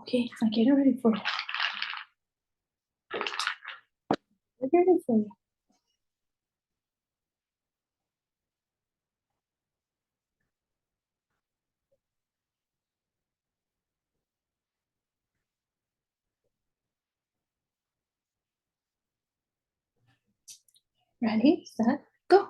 Okay, I'm getting ready for you. I'm ready for you. Ready, set, go.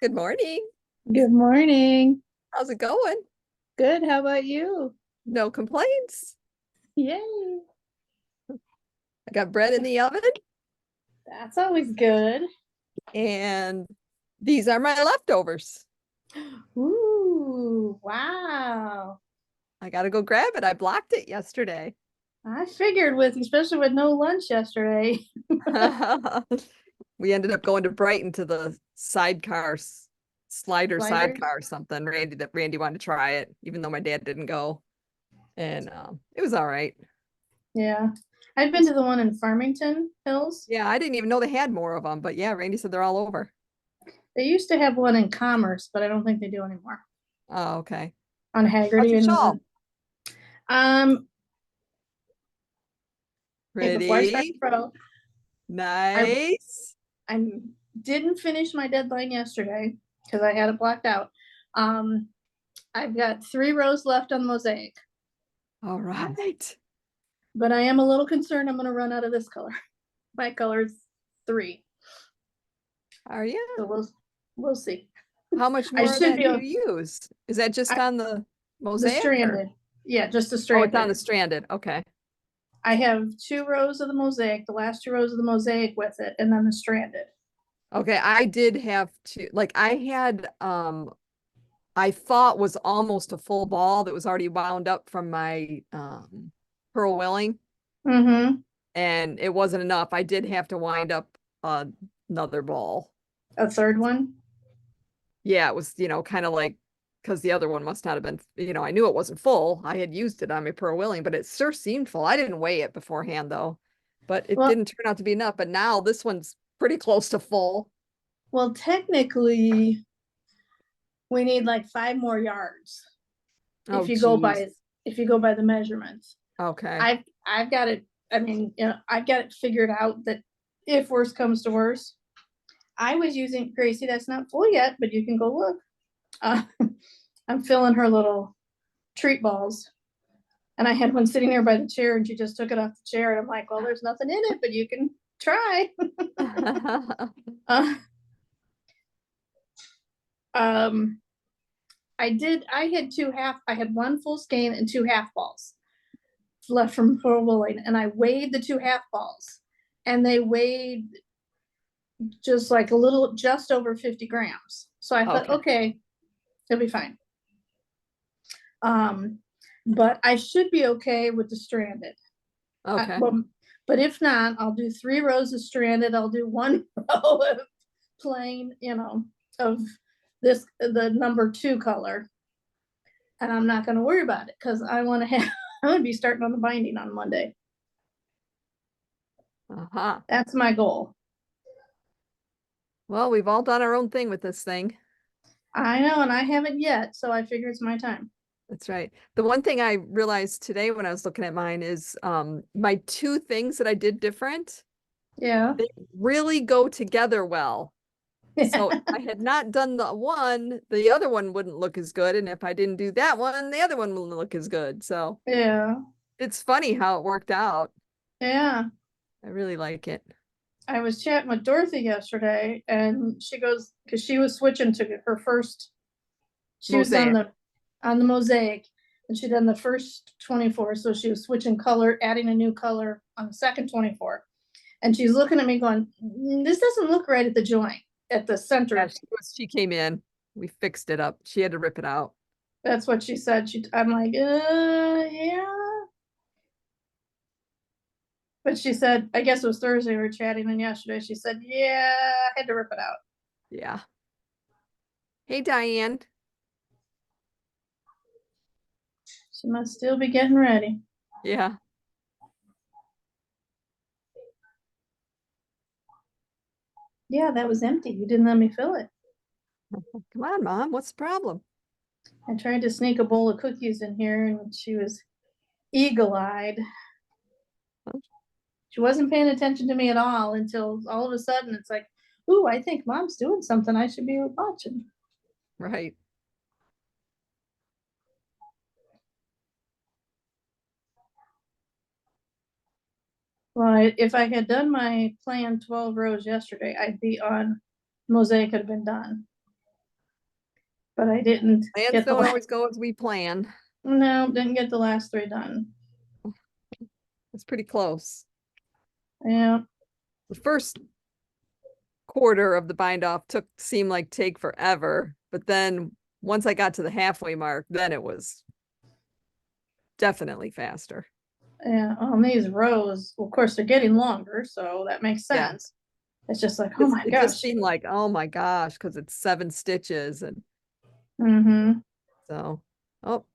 Good morning. Good morning. How's it going? Good, how about you? No complaints. Yay, I got bread in the oven, that's always good. and these are my leftovers. Ooh, wow. I gotta go grab it. I blocked it yesterday. I figured with, especially with no lunch yesterday. We ended up going to Brighton to the Sliders? sidecar or something. Randy wanted to try it, even though my dad didn't go. And it was all right. Yeah. I've been to the one in Farmington Hills. Yeah, I didn't even know they had more of them, but yeah, Randy said they're all over. They used to have one in Commerce, but I don't think they do anymore. Oh, okay. On How's Haggerty your and shawl? um okay, before I start Pretty I nice. I didn't finish my deadline yesterday because I had it blocked out. Um, I've got 3 rows left on mosaic, All right. but I am a little concerned I'm going to run out of this color. My color is 3, Are you? so we'll see. How much I more of should that be do you use? Is that just I, on the the mosaic or? stranded. Yeah, just the Oh, it's on the stranded. stranded. Okay. I have 2 rows of the mosaic, the last 2 rows of the mosaic with it, and then the stranded. Okay. I did have to, like, I thought was almost a full ball that was already wound up from my pearl willing, Mm-hmm. and it wasn't enough. I did have to wind up another ball. A third one. Yeah, it was, kind of like because the other one must not have been, I knew it wasn't full. I had used it on my pearl willing, but it sure seemed full. I didn't weigh it beforehand though, but it Well, didn't turn out to be enough. But now this one's pretty close to full. well, technically, we need like 5 more yards Oh, if you go by geez. if you go by the measurements. Okay. I've got it. I mean, I've got it figured out that if worse comes to worse, I was using Gracie. That's not full yet, but you can go look. Uh, I'm filling her little treat balls, and I had one sitting there by the chair, and she just took it off the chair, and I'm like, well, there's nothing in it, but you can try. uh, um, I had two half. I had one full skein and 2 half balls left from pearl willing, and I weighed the 2 half balls, and they weighed just like a little, just over 50 grams. So I thought, Okay. okay, it'll be fine. Um, but I should be okay with the stranded. Okay. Well, but if not, I'll do 3 rows of stranded. I'll do one row of plain, of the number 2 color, and I'm not going to worry about it because I want to have. I'm going to be starting on the binding on Monday. Uh-huh. That's my goal. Well, we've all done our own thing with this thing. I know, and I haven't yet, so I figure it's my time. That's right. The one thing I realized today when I was looking at mine is my two things that I did different, Yeah. they really go together well. So if Yeah. I had not done the one, the other one wouldn't look as good. And if I didn't do that one, the other one wouldn't look as good. So Yeah. it's funny how it worked out. Yeah. I really like it. I was chatting with Dorothy yesterday, and she goes, because she was switching to her first. She was Mosaic. on the mosaic, and she done the first 24. So she was switching color, adding a new color on the second 24. And she's looking at me going, "This doesn't look right at the joint, at the Yeah, center." she came in. We fixed it up. She had to rip it out. That's what she said. I'm like, yeah. But she said, I guess it was Thursday we were chatting, and yesterday she said, yeah, I had to rip it out. Yeah. Hey, Diane. She must still be getting ready. Yeah. Yeah, that was empty. You didn't let me fill it. Come on, Mom, what's the problem? I tried to sneak a bowl of cookies in here and she was eagle-eyed. She wasn't paying attention to me at all until all of a sudden it's like, ooh, I think Mom's doing something I should be watching. Right. Well, if I had done my planned 12 rows yesterday, I'd be on, mosaic had been done. But I didn't Plans get the, don't always go as we plan. no, didn't get the last 3 done. It's pretty close. Yeah, The first quarter of the bind off seemed like take forever, but then once I got to the halfway mark, then it was definitely faster. yeah, on these rows, of course, they're getting longer, so that makes Yeah. sense. It's just like, oh my It just gosh. seemed like, oh my gosh, because it's 7 stitches. And Mm-hmm. so, oh,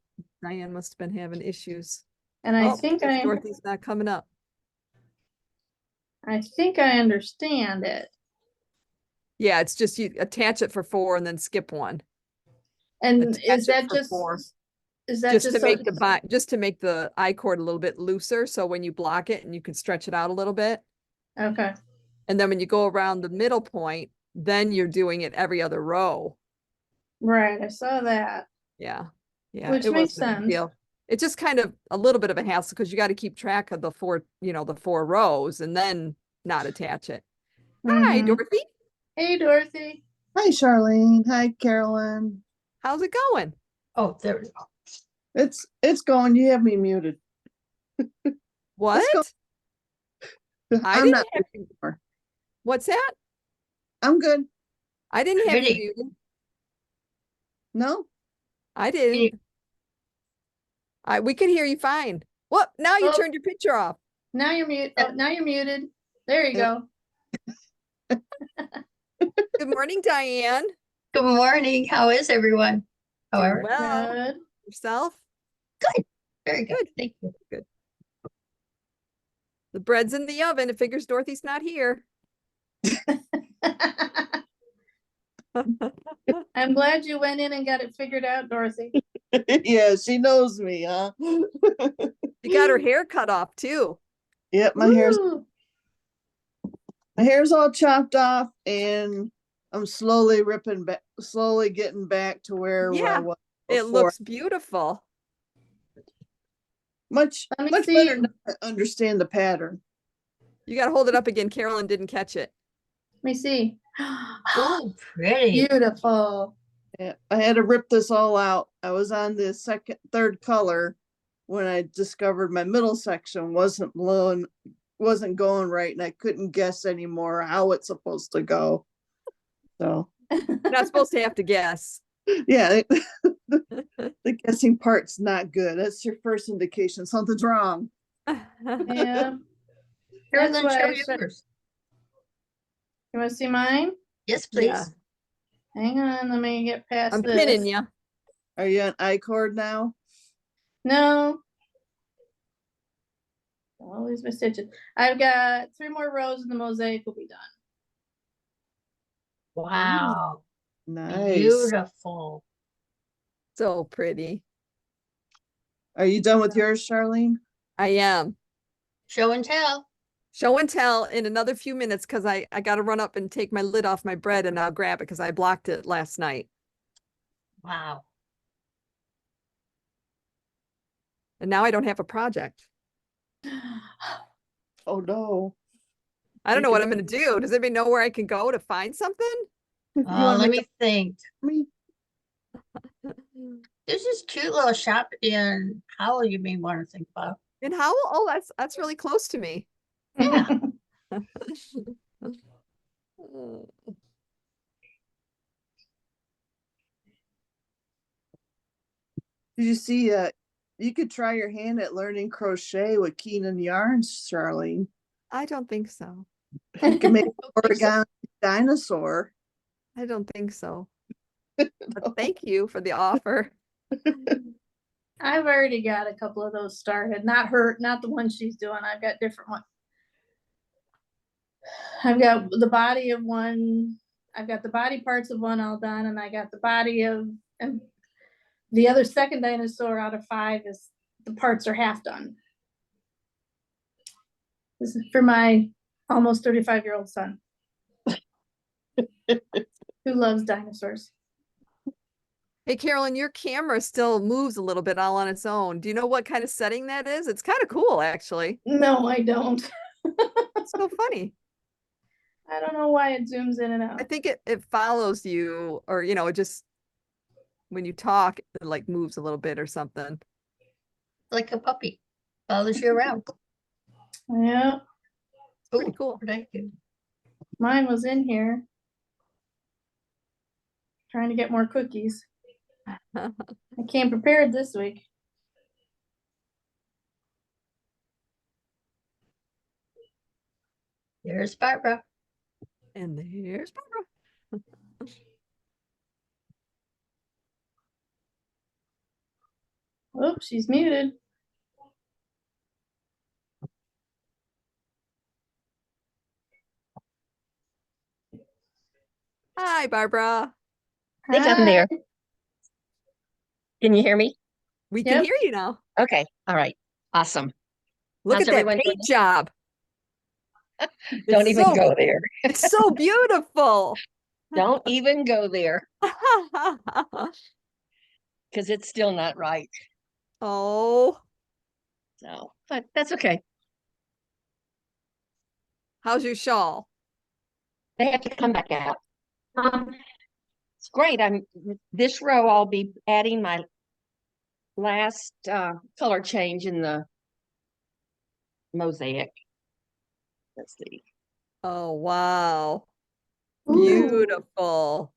Diane must have been having issues. And Oh, guess I Dorothy's not coming up. think I understand it. Yeah, it's just you attach it for 4 and then skip one. And Attach is it that for just, 4. is that Just just to so, make just to make the I cord a little bit looser, so when you block it and you can stretch it out a little bit. okay, And then when you go around the middle point, then you're doing it every other row. right, I saw that, Yeah. Yeah, which it makes wasn't a big sense. deal. It's just kind of a little bit of a hassle because you got to keep track of the 4, the 4 rows and then not attach it. Hi, Mhm. Dorothy. Hey, Dorothy. Hi, Charlene. Hi, Carolyn. How's it going? Oh, there we go. It's going. You have me muted. What? I I'm didn't not have muted anymore. What's that? I'm good. I didn't have you Pretty. muted. No, I Can you- didn't. We can hear you fine. What? Now you Oh. turned your picture off. Now you're mute. Oh, now you're muted. There you go. Good morning, Diane. Good morning. How is everyone? Doing However, well. Good. Yourself? very good. Good. Thank you. The bread's in the oven. It figures Dorothy's not here. I'm glad you went in and got it figured out, Dorothy. yeah, she knows me, huh? She got her hair cut off too. Yep, Woo! my hair's all chopped off, and I'm slowly slowly getting back to where I Yeah, was it before. looks beautiful. much Let me much see. better now to understand the pattern. You got to hold it up again. Carolyn didn't catch it. Let me see. Oh, pretty. Beautiful. Yeah, I had to rip this all out. I was on the third color when I discovered my middle section wasn't going right, and I couldn't guess anymore how it's supposed to go. So You're not supposed to have to guess. yeah, the guessing part's not good. That's your first indication something's wrong. Yeah. Carolyn, why show I said- yours. You want to see mine? Yes, please. Yeah. Hang on. Let me get past I'm this. pinning you. Are you on I-cord now? No. I'll lose my stitches. I've got 3 more rows and the mosaic will be done. Wow. Nice. Beautiful. So pretty. Are you done with yours, Charlene? I am. Show and tell. Show and tell in another few minutes because I got to run up and take my lid off my bread and I'll grab it because I blocked it last night. Wow. And now I don't have a project. Oh no. I don't know what I'm going to do. Does anybody know where I can go to find something? You wanna Let make me think. me? There's this cute little shop in Howell you may want to think about. In Howell? Oh, that's really close to me. Yeah. Did you see you could try your hand at learning crochet with Keenan yarns, Charlene. I don't think so. You can make an think so. origami dinosaur. I don't think so. But thank you for the offer. I've already got a couple of those started. Not the one she's doing. I've got different ones. I've got the body of one. I've got the body parts of one all done, and I got the body of, and the other second dinosaur out of 5 is, the parts are half done. This is for my almost 35-year-old son who loves dinosaurs. Hey, Carolyn, your camera still moves a little bit all on its own. Do you know what kind of setting that is? It's kind of cool, actually. No, I don't. It's so funny. I don't know why it zooms in and I out. think it follows you, or it just when you talk, it like moves a little bit or something. Like a puppy, follows you around. Yeah, Pretty Ooh, cool. thank you. mine was in here. Trying to get more cookies. I came prepared this week. There's Barbara. And there's Barbara. Oops, she's muted. Hi, Barbara. Think I'm there. Hi. Can you hear me? We can Yep. hear you now. Okay. All right. Awesome. Look How's at that everyone doing? paint job. Don't It's even so, go there. it's so beautiful. Don't even go there because it's still not right. Oh, So, but that's okay. how's your shawl? They have to come back out. It's great. This row. I'll be adding my last color change in the mosaic. Let's see. Oh, wow. Ooh, Beautiful.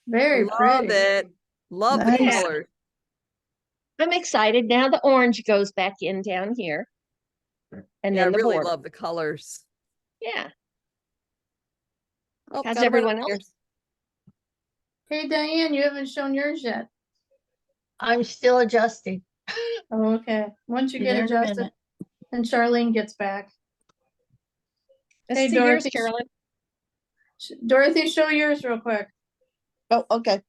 very Love pretty. it. Love the Nice. colors. I'm excited. Now the orange goes back in down here. And Yeah, I then the really border. love the colors. Yeah. Oh, How's gotta run everyone else? upstairs. Hey, Diane, you haven't shown yours yet. I'm still adjusting. Oh, okay. Once you Be get there in a adjusted minute. and Charlene gets back. Let's Hey, see yours, Dorothy. Carolyn. Dorothy, show yours real quick Oh, okay.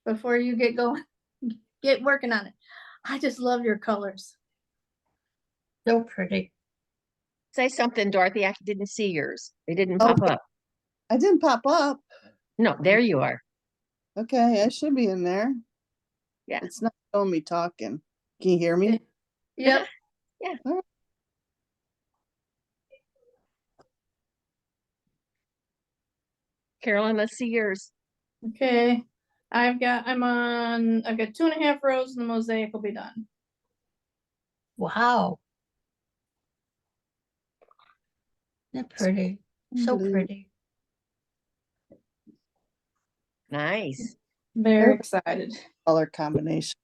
before you get going. Get working on it. I just love your colors. So pretty. Say something, Dorothy. I didn't see yours. They didn't Oh. pop up. I didn't pop up. No, there you are. Okay, I should be in there. Yeah. It's not showing me talking. Can you hear me? Yep. Carolyn, let's see yours. Okay. I've got 2.5 rows and the mosaic will be done. Wow. They're pretty. So Blue. pretty. Nice. Very excited. Color combination.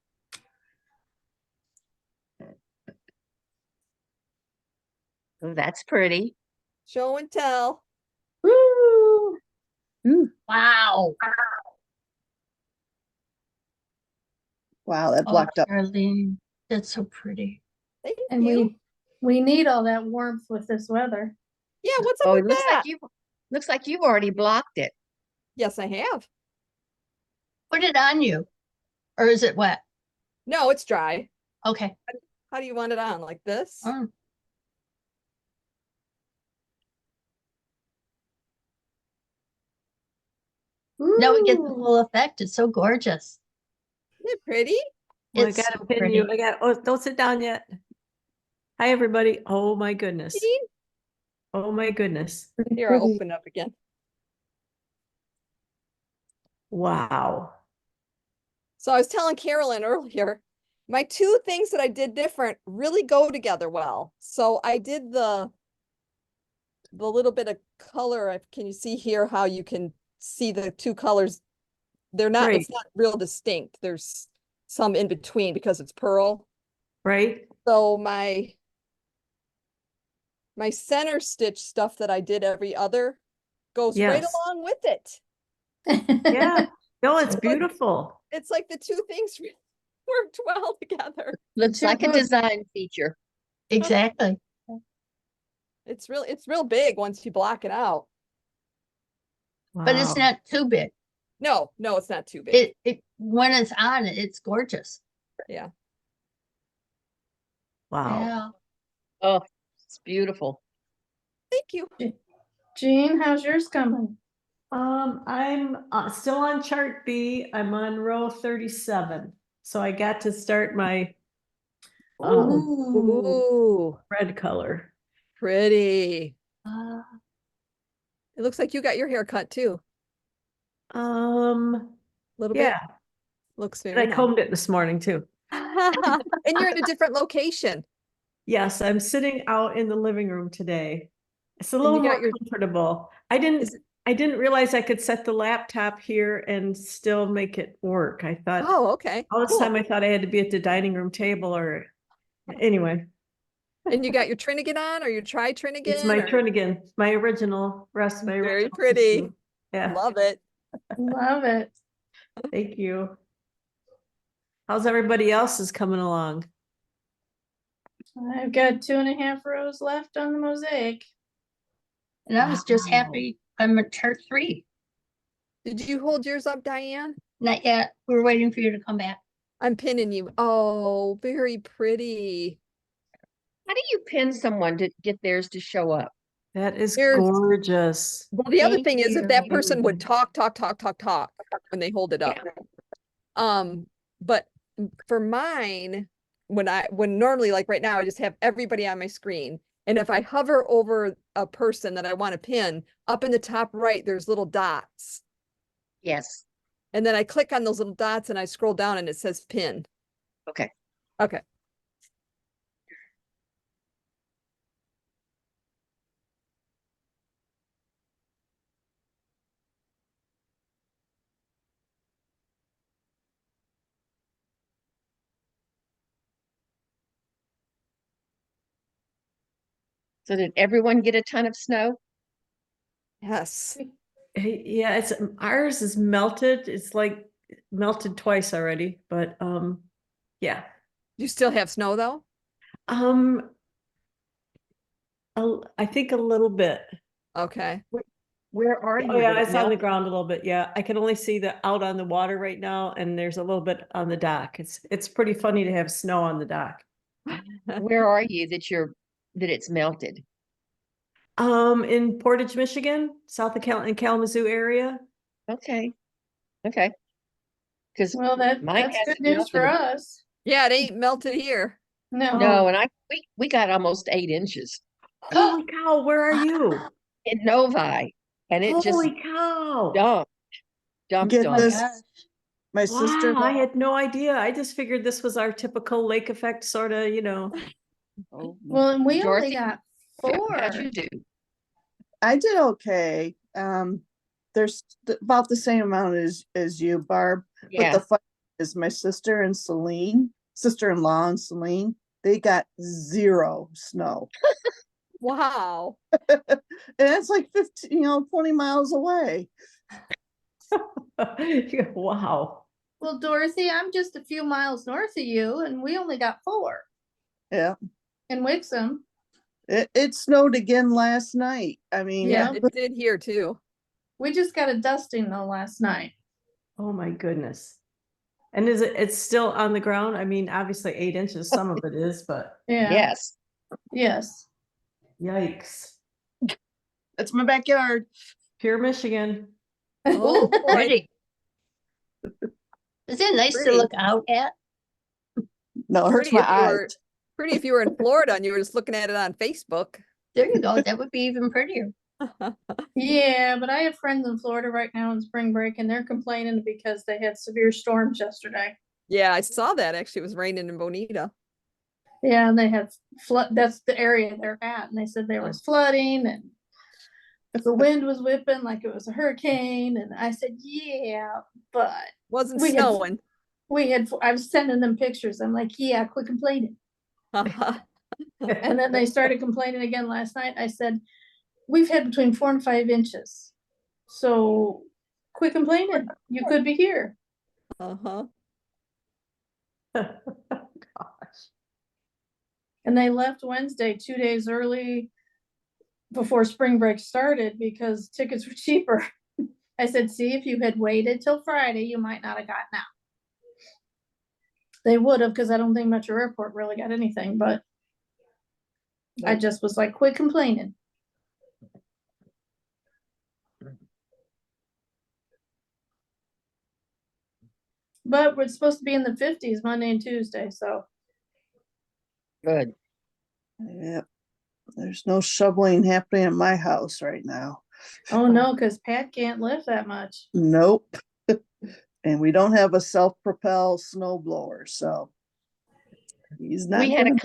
Oh, that's pretty. Show and tell. Woo! Wow. Wow, that Oh, blocked up. Charlene, that's so pretty. Thank And you. we need all that warmth with this weather. Yeah, what's up Oh, with it looks that? like you've already blocked it. Yes, I have. Put it on you. Or is it wet? No, it's dry. Okay. How do you want it on? Like this? Oh, now we get the Ooh. full effect. It's so gorgeous. Isn't it pretty? Well, It's I gotta so pin pretty. you. Don't sit down yet. Hi, everybody. Oh my goodness. See? Oh my goodness. Here, I'll Pretty. open up again. Wow. So I was telling Carolyn earlier, my 2 things that I did different really go together well. So I did the little bit of color. Can you see here how you can see the 2 colors? They're not, Right. it's not real distinct. There's some in between because it's pearl. Right? So my center stitch stuff that I did every other goes right Yes. along with it. Yeah. No, it's Like- beautiful. It's like the 2 things worked well together. Looks like a design feature. Exactly. It's real big once you block it out. but it's Wow. not too big. No, it's not too big. It when it's on it, it's gorgeous. Yeah. Wow. Yeah. Oh, it's beautiful. Thank you. Jean, how's yours coming? I'm still on chart B. I'm on row 37. So I got to start my Ooh, red color. pretty. Uh, It looks like you got your hair cut too. Um, A little yeah, bit. Looks and very I nice. combed it this morning too. And you're in a different location. Yes, I'm sitting out in the living room today. It's a And little you got more your- comfortable. Is- I didn't realize I could set the laptop here and still make it work. I thought Oh, okay. all this Cool. time I thought I had to be at the dining room table or anyway. And you got your Trinigan on or your Trinigan? It's my or- Trinigan, my original rest, my Very original pretty. system. Yeah, Love it. Love it. thank you. How's everybody else is coming along? I've got 2.5 rows left on the mosaic. and I was just Wow. happy I'm at chart 3. Did you hold yours up, Diane? Not yet. We're waiting for you to come back. I'm pinning you. Oh, very pretty. How do you pin someone to get theirs to show up? That is Here's- gorgeous. Well, the other Thank thing is if that you. person would talk when they hold it up. But for mine, when normally like right now, I just have everybody on my screen. And if I hover over a person that I want to pin, up in the top right, there's little dots. Yes. And then I click on those little dots and I scroll down and it says pin. Okay. Okay. So did everyone get a ton of snow? Yes. Hey, yeah, it's ours is melted. It's like melted twice already, but yeah. You still have snow though? Um I think a little bit. Okay. Where are you? Oh yeah, that it it's on the melted? ground a little bit. Yeah, I can only see the out on the water right now, and there's a little bit on the dock. It's pretty funny to have snow on the dock. Where are you that it's melted? In Portage, Michigan, south of in Kalamazoo area. Okay. Okay. Because Well, mine that's good hasn't news for melted. us. Yeah, it ain't melted here. No. No, and we got almost 8 inches Holy cow, where are you? in Novi, and it just Holy cow. dumped Get Oh on my this. us. gosh. My Wow, sister, I had no idea. I just figured this was our typical lake effect sort of, Oh, Well, and we Dorothy, only got how'd 4. you do? I did okay. There's about the same amount as you, Barb. But Yeah. the fun is my sister and sister-in-law and Celine, they got 0 snow. Wow. And it's like 15, 20 miles away. Wow. Well, Dorothy, I'm just a few miles north of you, and we only got 4 Yeah. in Wixom. It snowed again last night. I mean, Yeah. It did here too. We just got a dusting though last night. Oh my goodness. And it's still on the ground? I mean, obviously 8 inches, some of it is, but Yeah. Yes. Yes. yikes. it's my backyard. Pure Michigan. Oh, boy. Pretty. Is it nice Pretty. to look out at? No, it hurts Pretty my if you were- eyes. Pretty if you were in Florida and you were just looking at it on Facebook. There you go. That would be even prettier. Yeah, but I have friends in Florida right now in spring break, and they're complaining because they had severe storms yesterday. Yeah, I saw that actually. It was raining in Bonita. Yeah, and they had flood. That's the area they're at, and they said there was flooding, and if the wind was whipping like it was a hurricane. And I said, yeah, but Wasn't We had- snowing. I was sending them pictures. I'm like, yeah, quit complaining. And then they started complaining again last night. I said, we've had between 4 and 5 inches. So quit complaining. You could be here. Uh-huh. Gosh. And they left Wednesday 2 days early before spring break started because tickets were cheaper. I said, see, if you had waited till Friday, you might not have gotten out. They would have, because I don't think Metro Airport really got anything, but I just was like, quit complaining. But we're supposed to be in the 50s Monday and Tuesday, so Good. Yep. There's no shoveling happening at my house right now. oh no, because Pat can't lift that much. Nope. And we don't have a self-propelled snow blower, so he's not We had a gonna.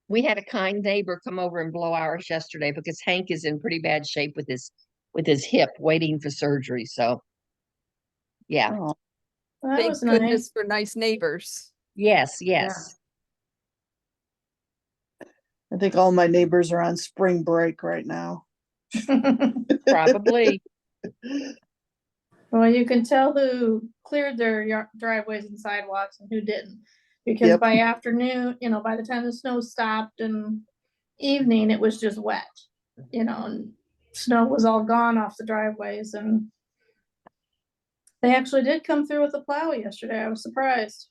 kind neighbor come over and blow ours yesterday because Hank is in pretty bad shape with his hip, waiting for surgery. So, yeah, Oh, Well, that Thank was goodness nice. for nice neighbors. yes, yes. I think all my neighbors are on spring break right now. Probably. Well, you can tell who cleared their driveways and sidewalks and who didn't. Because Yep. by afternoon, by the time the snow stopped and evening, it was just wet, and snow was all gone off the driveways, and they actually did come through with a plow yesterday. I was surprised.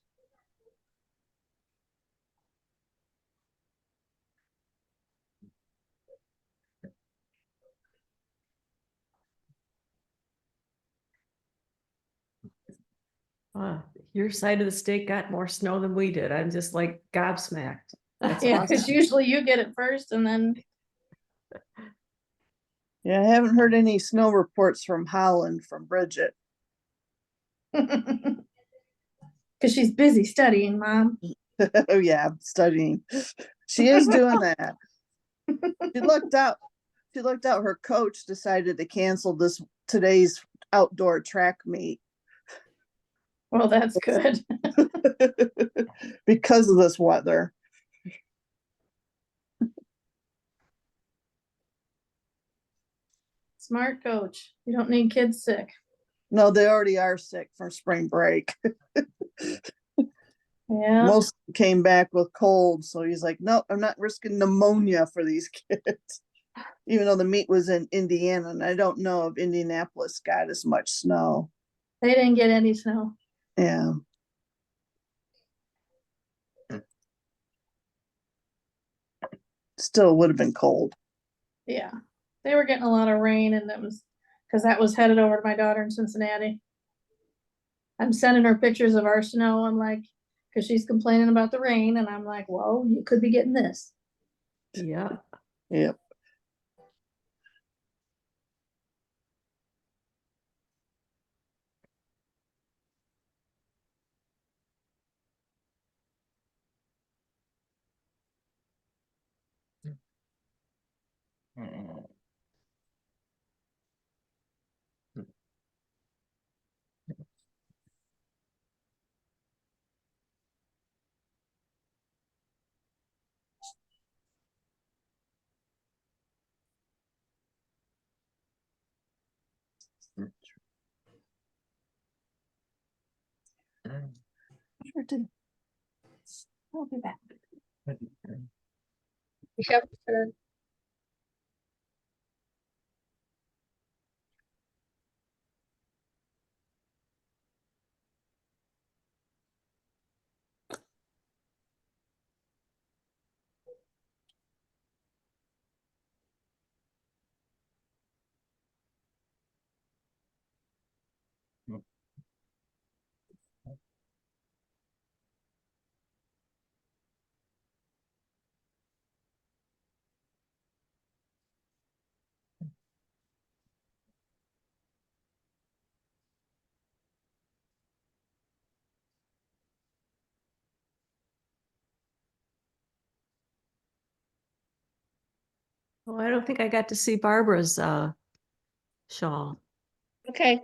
Your side of the state got more snow than we did. I'm just like gobsmacked. That's Yeah, awesome. because usually you get it first and then Yeah, I haven't heard any snow reports from Holland from Bridget. because she's busy studying, Mom. Oh yeah, studying. She is doing that. She looked out. She looked out. Her coach decided to cancel today's outdoor track meet Well, that's good. because of this weather. Smart coach. You don't need kids sick. No, they already are sick from spring break. Yeah. Most came back with colds, so he's like, "No, I'm not risking pneumonia for these kids." Even though the meet was in Indiana, and I don't know if Indianapolis got as much snow. They didn't get any snow. Yeah. Still would have been cold. Yeah. They were getting a lot of rain, and that was because that was headed over to my daughter in Cincinnati. I'm sending her pictures of our snow. I'm like, because she's complaining about the rain, and I'm like, well, you could be getting this. Yeah. Yep. Sure did. I'll be back. Yep. Well, I don't think I got to see Barbara's shawl. Okay.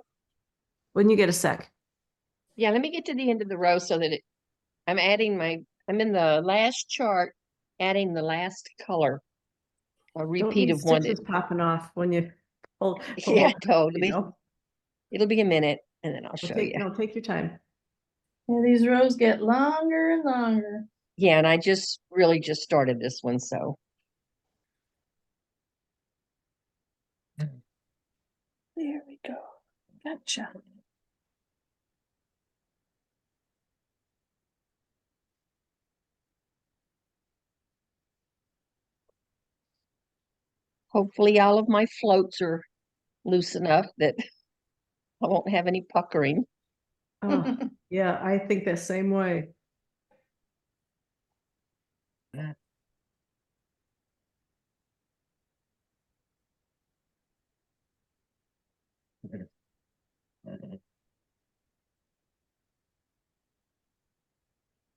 When you get a sec. Yeah, let me get to the end of the row so that I'm in the last chart, adding the last color. A Don't repeat need of one. stitches popping off when you pull Yeah, up, totally. you know? It'll be a minute and then I'll So show take, you. no, take your time. Yeah, these rows get longer and longer. Yeah, and I really just started this one, so. There we go. Gotcha. Hopefully all of my floats are loose enough that I won't have any puckering. Oh, yeah, I think the same way.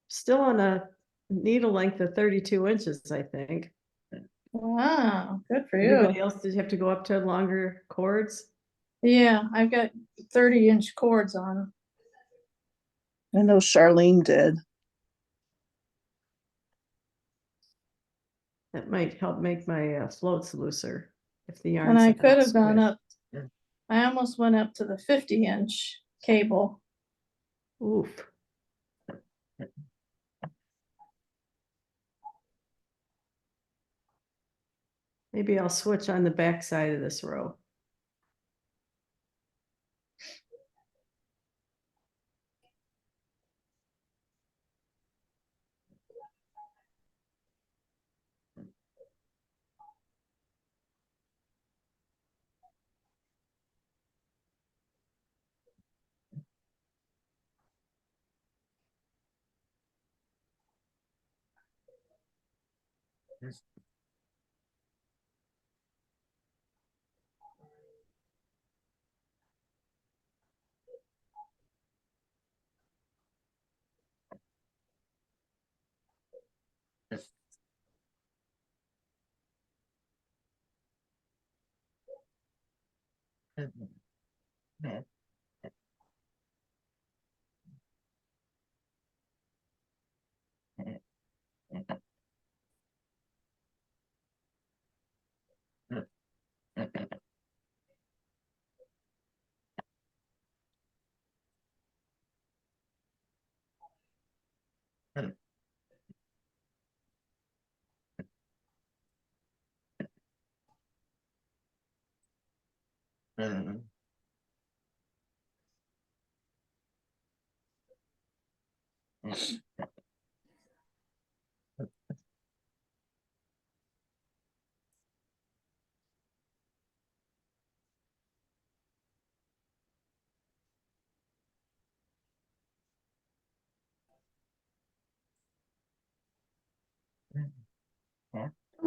Still on a needle length of 32 inches, I think. Wow, good for Anybody you. else, did you have to go up to longer cords? Yeah, I've got 30-inch cords on. I know Charlene did. That might help make my floats looser if the yarn's. And I like could all have gone squished. up, I almost went up to the 50-inch cable. Oof. Maybe I'll switch on the back side of this row.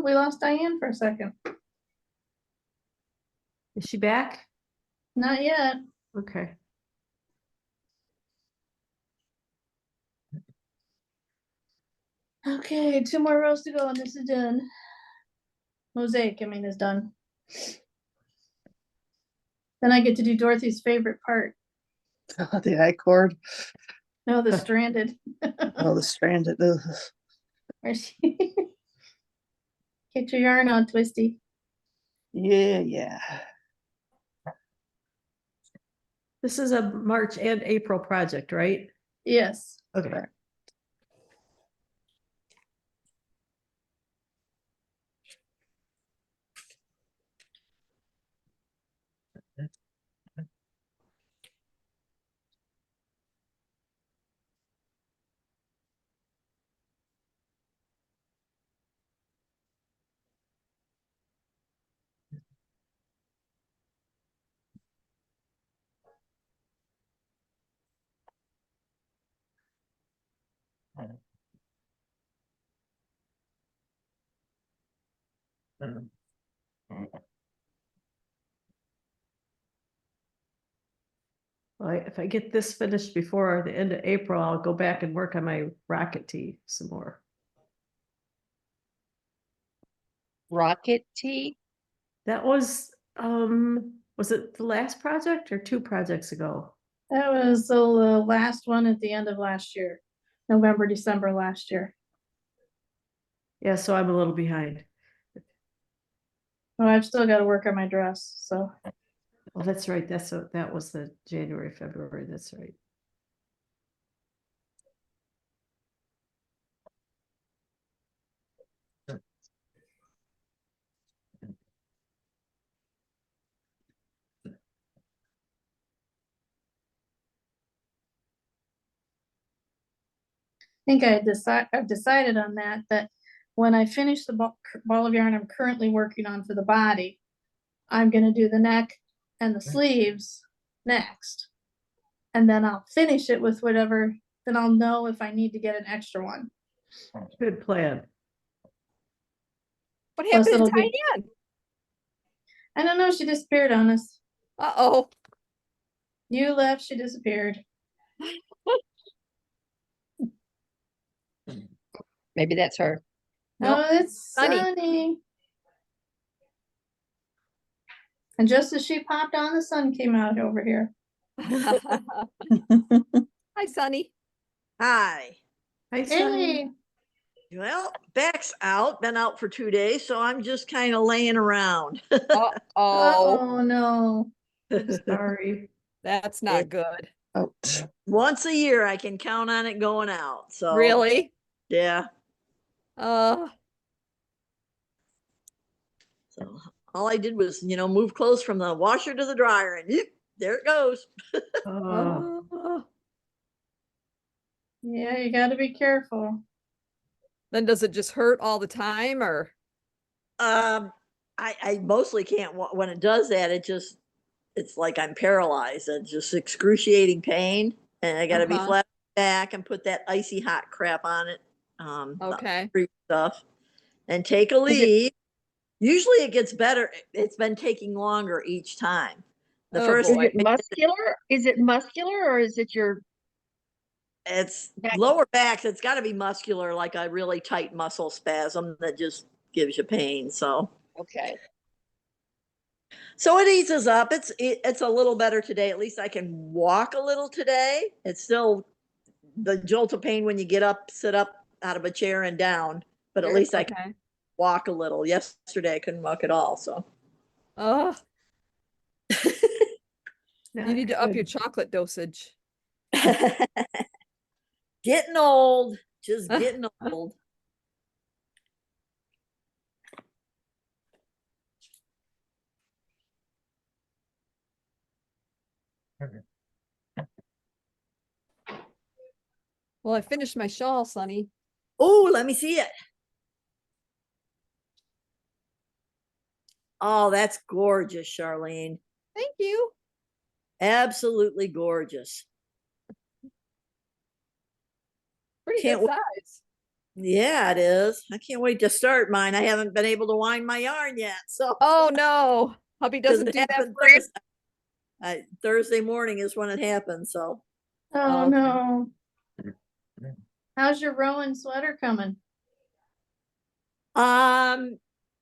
We lost Diane for a second. Is she back? Not yet. Okay. Okay, 2 more rows to go and this is done. Mosaic, I mean, is done. Then I get to do Dorothy's favorite part. The I cord. No, the stranded. Oh, the stranded. Ugh. Where she get your yarn on, Twisty. Yeah. This is a March and April project, right? Yes. Okay. Correct. Well, if I get this finished before the end of April, I'll go back and work on my rocket tee some more. Rocket tea? That was it the last project or 2 projects ago? That was the last one at the end of last year. November, December last year. Yeah, so I'm a little behind. Oh, I've still got to work on my dress, so. Oh, that's right. That was the January, February. That's right. think I've decided on that when I finish the ball of yarn I'm currently working on for the body, I'm gonna do the neck and the sleeves next. And then I'll finish it with whatever, then I'll know if I need to get an extra one. Good plan. What Plus happened to it'll be- Diane? I don't know, she disappeared on us. Uh-oh. You left, she disappeared. Maybe that's her. Nope. Oh, it's Sunny. sunny. And just as she popped on, the sun came out over here. Hi, Sunny. Hi. Hi, Sunny. Hey, Well, back's out, been out for 2 days, so I'm just kind of laying around. Uh-oh. oh no. Sorry. That's not good. Ouch. Once a year, I can count on it going out. So Really? yeah. Uh, So all I did was, move clothes from the washer to the dryer, and there it goes. uh, Yeah, you gotta be careful. then does it just hurt all the time or? I mostly can't when it does that. It's like I'm paralyzed. It's just excruciating pain, and I got to be Uh-huh. flat back and put that icy hot crap on it. The Okay. free stuff, and take a Is it- leave. Usually it gets better. It's been taking longer each time. The Oh, first Is boy. it muscular? Is it muscular or is it your it's back? lower back. It's got to be muscular, like a really tight muscle spasm that just gives you pain. So Okay. it eases up. It's a little better today. At least I can walk a little today. It's still the jolt of pain when you get up, sit up out of a chair and down, but at least I can Okay. walk a little. Yesterday I couldn't walk at all. So Oh, Not you need to up good. your chocolate dosage. getting old, just getting old. Well, I finished my shawl, Sunny. Oh, let me see it. Oh, that's gorgeous, Charlene. Thank you. Absolutely gorgeous. Pretty Can't good wait. size. Yeah, it is. I can't wait to start mine. I haven't been able to wind my yarn yet. So Oh no, hubby 'cause doesn't it do that happened for you. Thursday morning is when it happened. So Oh Okay. no. How's your Rowan sweater coming?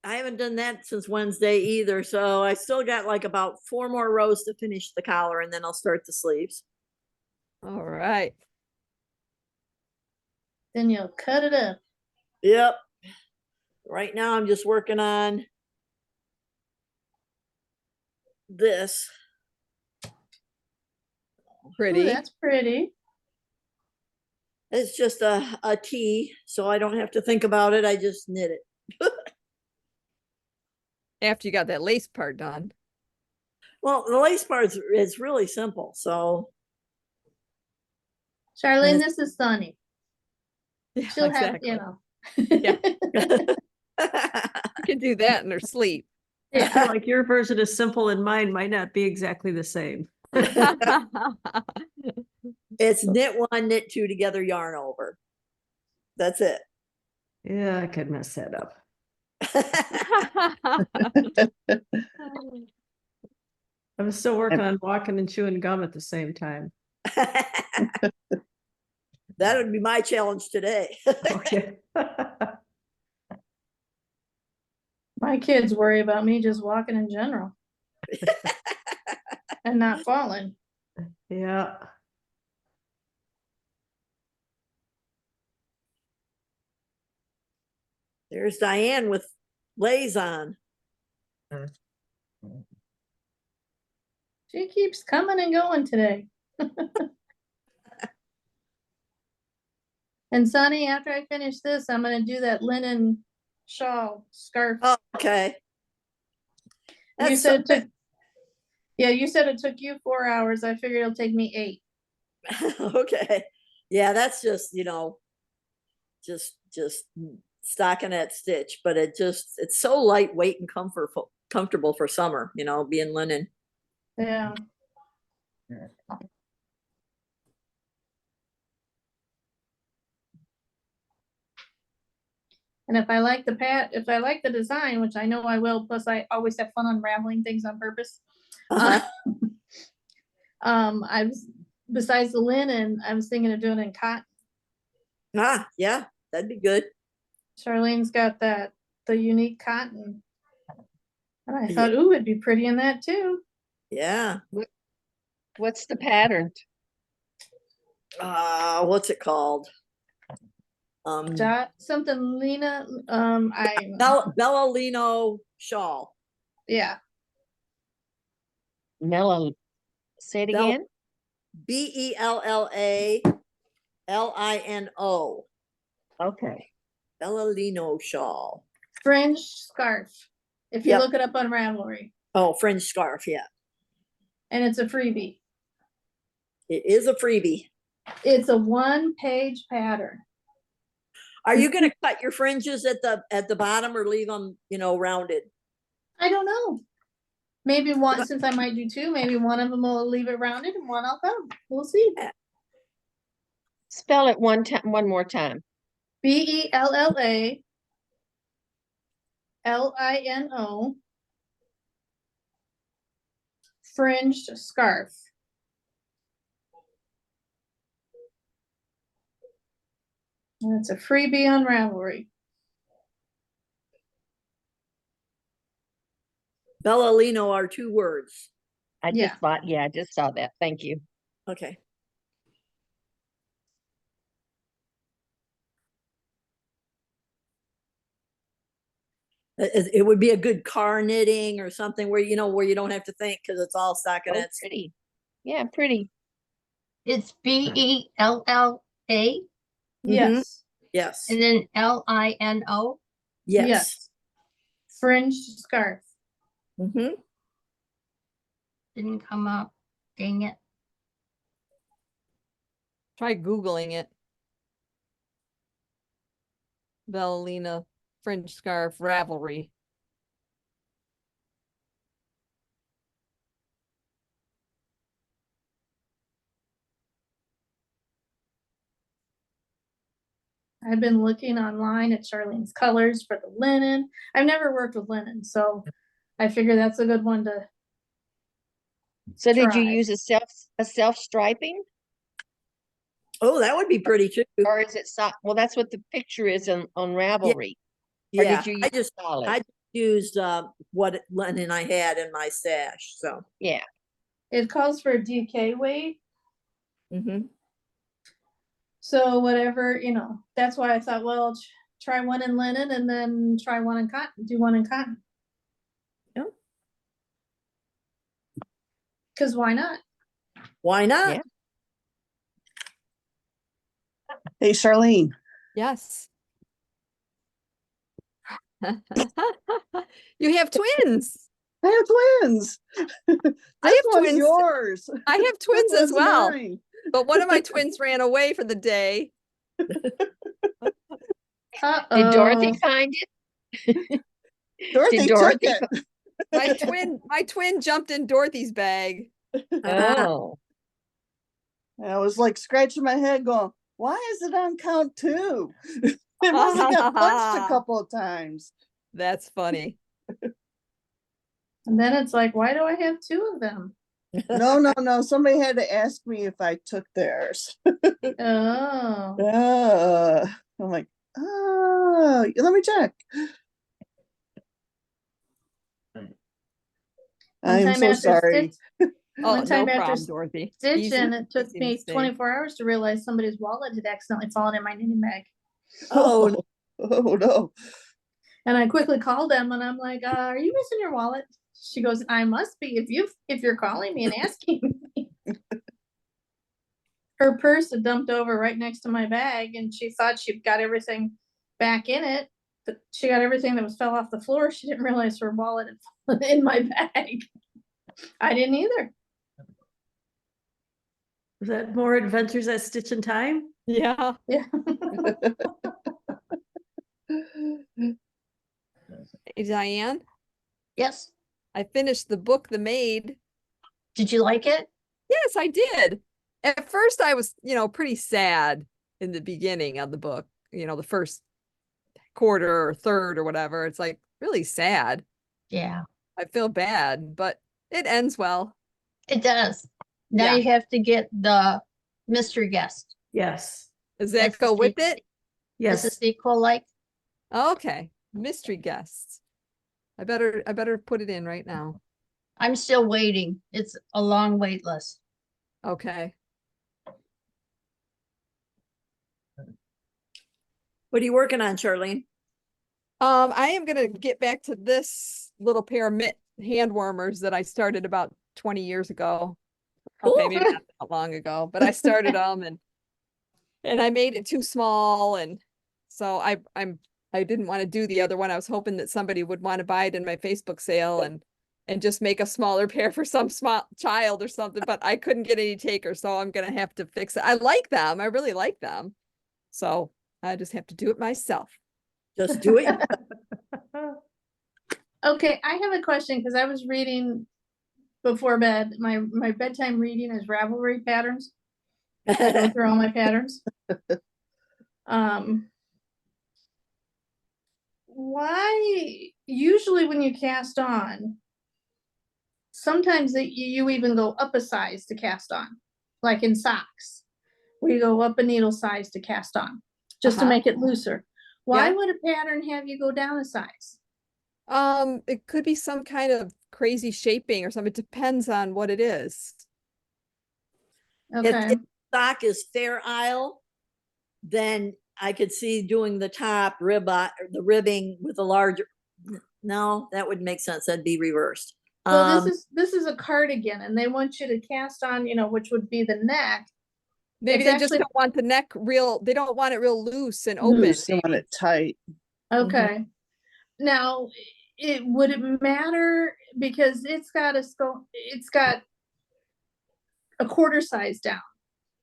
I haven't done that since Wednesday either. So I still got like about 4 more rows to finish the collar, and then I'll start the sleeves. All right. Then you'll cut it up. Yep. Right now I'm just working on this. Ooh, Pretty. that's pretty. It's just a tee, so I don't have to think about it. I just knit it. After you got that lace part done. Well, the lace part is really simple. So Charlene, it's- this is Sunny. Yeah, She'll exactly. have, Yeah. You can do that in her sleep. I Yeah. feel like your version is simple and mine might not be exactly the same. it's knit 1, knit 2 together, yarn over. That's it. Yeah, I could mess that up. I'm still working on walking and chewing gum at the same time. That would be my challenge today. Okay. My kids worry about me just walking in general. And not falling. Yeah. There's Diane with lays on. She keeps coming and going today. And Sunny, after I finish this, I'm gonna do that linen shawl scarf. Oh, okay. You That's said it took, yeah, you said it took you 4 hours. I figured it'll take me 8. okay. Yeah, that's just, just stockinette stitch, but it's so lightweight and comfortable for summer, you know, being linen. Yeah. And if I like if I like the design, which I know I will, plus I always have fun unraveling things on purpose. Uh-huh. I was, besides the linen, I was thinking of doing it in cotton. Yeah, that'd be good. Charlene's got the unique cotton. And I Yeah. thought, ooh, it'd be pretty in that too. Yeah. What's the pattern? What's it called? Something Lena, Bella Lino shawl. yeah. Mellow. Say it Bella- again. BELLALINO. Okay. Bella Lino shawl. Fringe scarf. If you Yep. look it up on Ravelry. Oh, fringe scarf, yeah. And it's a freebie. It is a freebie. It's a 1-page pattern. Are you gonna cut your fringes at the bottom or leave them, you know, rounded? I don't know. Maybe one, since I might do two, maybe one of them will leave it rounded and one I'll cut. We'll see. Spell it one more time. BELLALINO. Fringed scarf. And it's a freebie on Ravelry. Bella Lino are 2 words. I Yeah. just saw that. Thank you. Okay. It would be a good car knitting or something where, you know, where you don't have to think because it's all Oh, stockinettes. pretty. Yeah, pretty. It's BELLA and Yes. Yes. then LINO. Yes. Fringed scarf. Mm-hmm. Didn't come up. Dang it. Try Googling it. Bellina fringe scarf Ravelry. I've been looking online at Charlene's colors for the linen. I've never worked with linen, so I figure that's a good one to. So did you Try. use a self striping, Oh, that would be pretty too. or is it well, that's what the picture is on Ravelry. Or Yeah. did you I use just solid? used what linen I had in my stash. So. Yeah. It calls for a DK weight, Mm-hmm. so whatever, you know. That's why I thought, well, try one in linen and then try one in cotton. Do one in cotton. Yeah. Because why not? Why not? Yeah. Hey, Charlene. Yes. You have twins. I have twins. This have one's twins. yours. I have This twins as one's well, mine. but one of my twins ran away for the day. Did Dorothy find it? Dorothy took Dorothy it. My twin jumped in Dorothy's bag. Oh, I was like scratching my head going, why is it on count 2? It must have got punched a couple of times. That's funny. And then it's like, why do I have 2 of them? No. Somebody had to ask me if I took theirs. Oh. I'm like, let me check. I'm so sorry. Oh, One time no after problem, Dorothy. Stitching, it took easy me mistake. 24 hours to realize somebody's wallet had accidentally fallen in my knitting bag. Oh, no. Oh no. And I quickly called them and I'm like, are you missing your wallet? She goes, I must be if you're calling me and asking me. Her purse had dumped over right next to my bag and she thought she got everything back in it, but she got everything that was fell off the floor. She didn't realize her wallet had fallen in my bag. I didn't either. Is that more adventures at Stitch in Time? Yeah. Yeah. Diane. Yes. I finished the book, The Maid. Did you like it? Yes, I did. At first I was, pretty sad in the beginning of the book, the first quarter or third or whatever. It's like really sad. Yeah, I feel bad, but it ends well. it does. Now Yeah. you have to get the mystery guest. Yes, Does That's that the go with sequel. it? Is the yes. sequel like? Okay. Mystery guests. I better put it in right now. I'm still waiting. It's a long wait list. Okay. What are you working on, Charlene? I am gonna get back to this little pair of hand warmers that I started about 20 years ago. Okay, maybe not that long ago, but I started them and I made it too small, and so I didn't want to do the other one. I was hoping that somebody would want to buy it in my Facebook sale and just make a smaller pair for some small child or something, but I couldn't get any takers, so I'm gonna have to fix it. I like them. I really like them. So I just have to do it myself. Just do it. Okay, I have a question because I was reading before bed. My bedtime reading is Ravelry patterns. I go through all my patterns. Why usually when you cast on, sometimes you even go up a size to cast on, like in socks, where you go up a needle size to cast on, just to make it looser. Why Yeah. would a pattern have you go down a size? It could be some kind of crazy shaping or something. It depends on what it is. Okay, If stock is Fair Isle, then I could see doing the top the ribbing with a larger. No, that would make sense. That'd be reversed. well, this is a cardigan, and they want you to cast on, which would be the neck. Maybe It's they just actually- don't want the neck they don't want it real loose and open. Loose, they want maybe. it tight. Okay. Now, would it matter because it's got a quarter size down.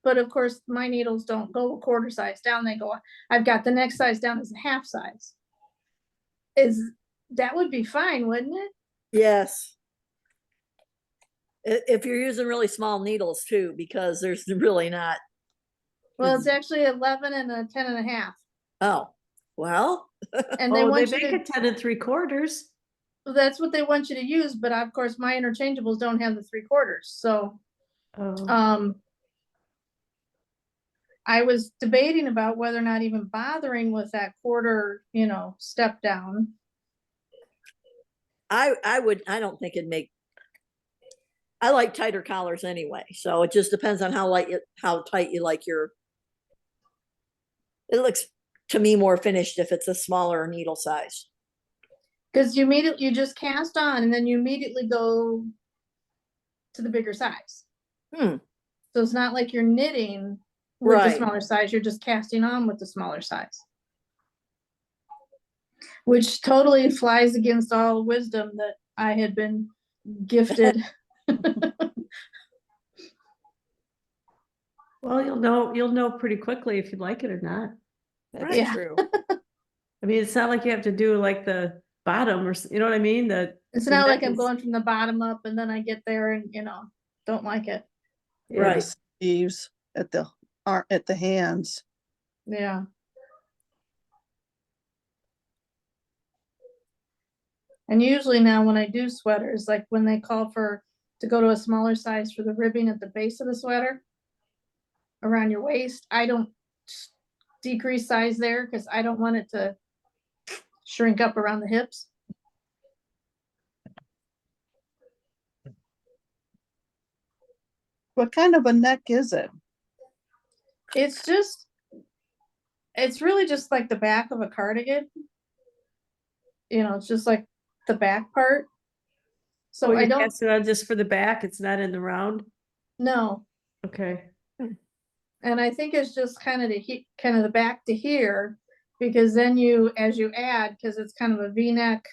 But of course, my needles don't go a quarter size down. I've got the next size down as a half size. That would be fine, wouldn't it? Yes. If you're using really small needles too, because there's really not. Well, it's actually 11 and a 10 and a half. Oh, well. And they Oh, want they you make to, a 10 3/4. that's what they want you to use. But of course, my interchangeables don't have the 3/4. So, Oh, I was debating about whether or not even bothering with that quarter, step down. I don't think it'd make. I like tighter collars anyway, so it just depends on how tight you like your. It looks to me more finished if it's a smaller needle size. Because you just cast on and then you immediately go to the bigger size. Hmm. So it's not like you're knitting with the Right. smaller size, you're just casting on with the smaller size. Which totally flies against all wisdom that I had been gifted. well, you'll know pretty quickly if you like it or not. That's Yeah. true. I mean, it's not like you have to do like the bottom you know what I mean? It's The not like neck I'm is- going from the bottom up and then I get there and, don't like it. yeah. Right. The sleeves at the hands. Yeah. And usually now when I do sweaters, like when they call to go to a smaller size for the ribbing at the base of the sweater around your waist, I don't decrease size there because I don't want it to shrink up around the hips. What kind of a neck is it? It's really just like the back of a cardigan. It's just like the back part. So Oh, I you don't cast it on just for the back, it's not in the round? know. Okay. And I think it's just kind of the back to here, because then as you add, because it's kind of a V-neck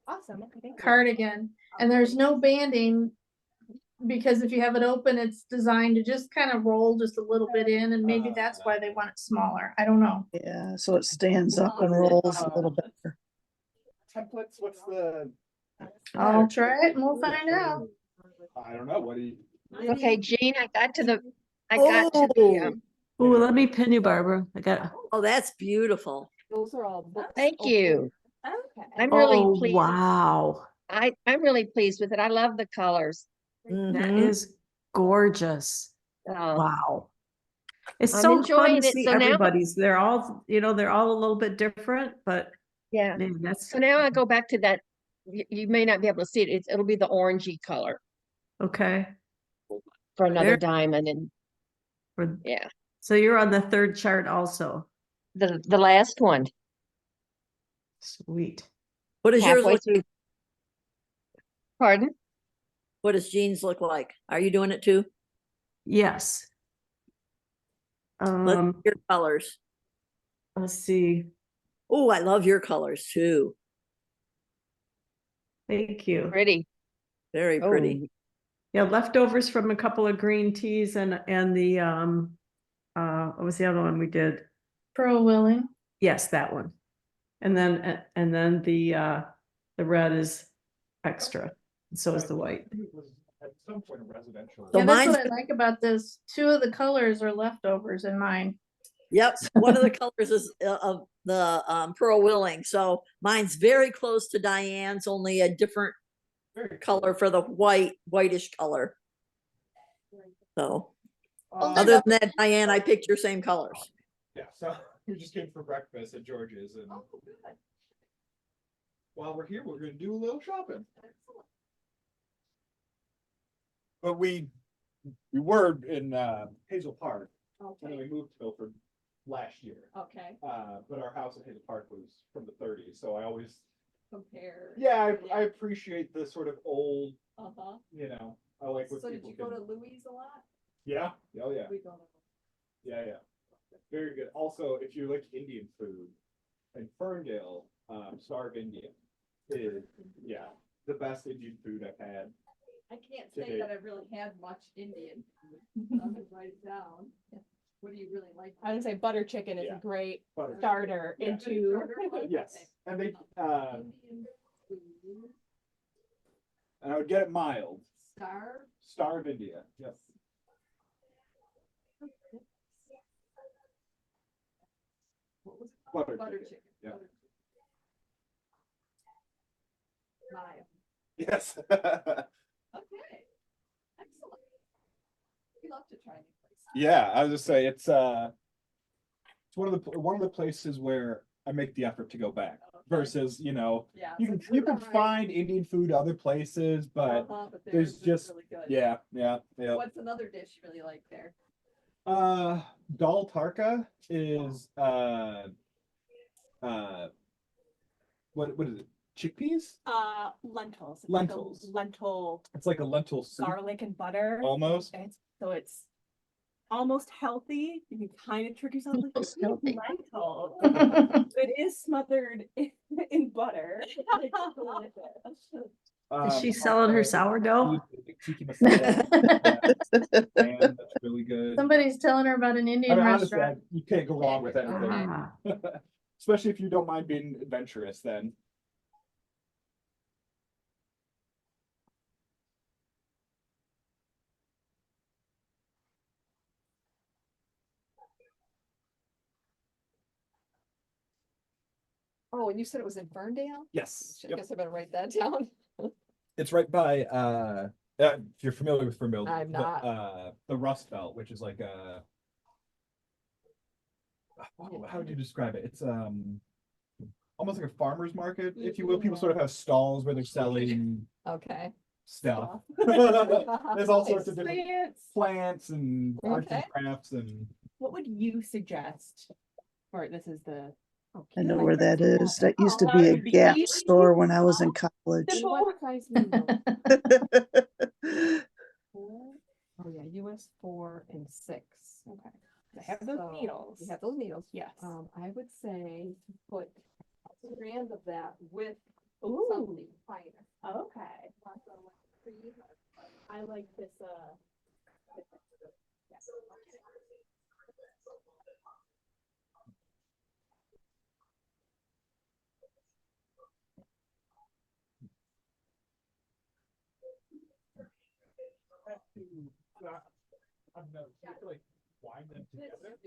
Awesome. cardigan, and there's no banding, because if you have it open, it's designed to just kind of roll just a little bit in, and maybe that's why they want it smaller. I don't know. Yeah, so it stands up and rolls a little better. templates? What's the? I'll try it and we'll find out. I don't know. What do you? Okay, Jean, I got to the, Ooh, let me pin you, Barbara. I got. Oh, that's beautiful. Those are all books. thank you. Okay. I'm really Oh, pleased. wow. I'm really pleased with it. I love the colors. That Mhm. is gorgeous. Oh, Wow. It's I'm so fun enjoying to it. see So now, everybody's. They're all, they're all a little bit different, but yeah. man, that's So now I go back to that. You may not be able to see it. It'll be the orangey color okay. for another Very- diamond, and For- yeah, So you're on the third chart also. the last one Sweet. What does yours halfway look? through. Pardon? What does Jean's look like? Are you doing it too? Yes. Let's see your colors. Let's see. Oh, I love your colors too. Thank you. Pretty. Very pretty. Yeah, leftovers from a couple of green teas and the what was the other one we did? Pearl Willing. Yes, that one. And then the red is extra. And so is the white. At some point, residential. So Yeah, that's mine's- what I like about this. 2 of the colors are leftovers in mine. Yep, one of the colors is of the pearl willing. So mine's very close to Diane's, only a different Very color for the whitish color. So Well, other than that, Diane, I picked your same colors. Yeah. So we just came for breakfast at George's, and while we're here, we're gonna do a little shopping. But we were in Hazel Park, and then we moved to Milford last year. Okay, But our house in Hazel Park was from the 30s, so I always, compare. yeah, I appreciate the sort of old, Uh-huh. I like what So did people you go to can. Louis a lot? Yeah, oh yeah, We go to. yeah, yeah. Very good. Also, if you like Indian food, in Ferndale, Star of India is, yeah, the best Indian food I've had. I can't Today. say that I've really had much Indian food. So I'm gonna write it down. What do you really like? I would say butter chicken is Yeah. a great Butter. starter Yeah. into. Yes, and they, Indian food, and I would get it mild. Star. Star of India, yes. What was it called? Butter chicken, chicken. yeah. Butter chicken. Mild. Yes. Okay. Excellent. We love to try new places. Yeah, I was just say it's one of the places where I make the effort to go back Okay. versus, Yeah. you so can try. find Indian food other places, but But there's theirs is just- really good. yeah. What's another dish you really like there? Dal tarka is what is it? Chickpeas? Lentils. It's like a Lentils. lentil It's like a lentil soup garlic and butter. almost. So it's almost healthy. You can kind of trick yourself like Almost healthy. lentil. It is smothered in butter. It's delicious. Is she selling her Also, sourdough? tiki masala. And that's really good. Somebody's telling her about an I Indian mean, honestly, restaurant. you can't go wrong with anything. Ah, Especially if you don't mind being adventurous, then. Oh, and you said it was in Ferndale? Yes. I Yep. guess I better write that down. It's right by if you're familiar with Vermillion. I'm not. The Rust Belt, which is like a how would you describe it? It's almost like a farmer's market, if you will. People sort of have stalls where they're selling Okay. stuff. There's all sorts of different Plants. plants and arts and Okay. crafts and What would you suggest? Or this is the. I know where that is. That used to Oh, be that a would be Gap easy. store when I was in college. Simple. What size needle? Four. Oh, yeah, US 4 and 6. Okay. I have those So, needles. You have those needles? Yes. I would say to put a strand of that with Ooh. something finer. Okay. I like this, I'm not, you have to like wind them together.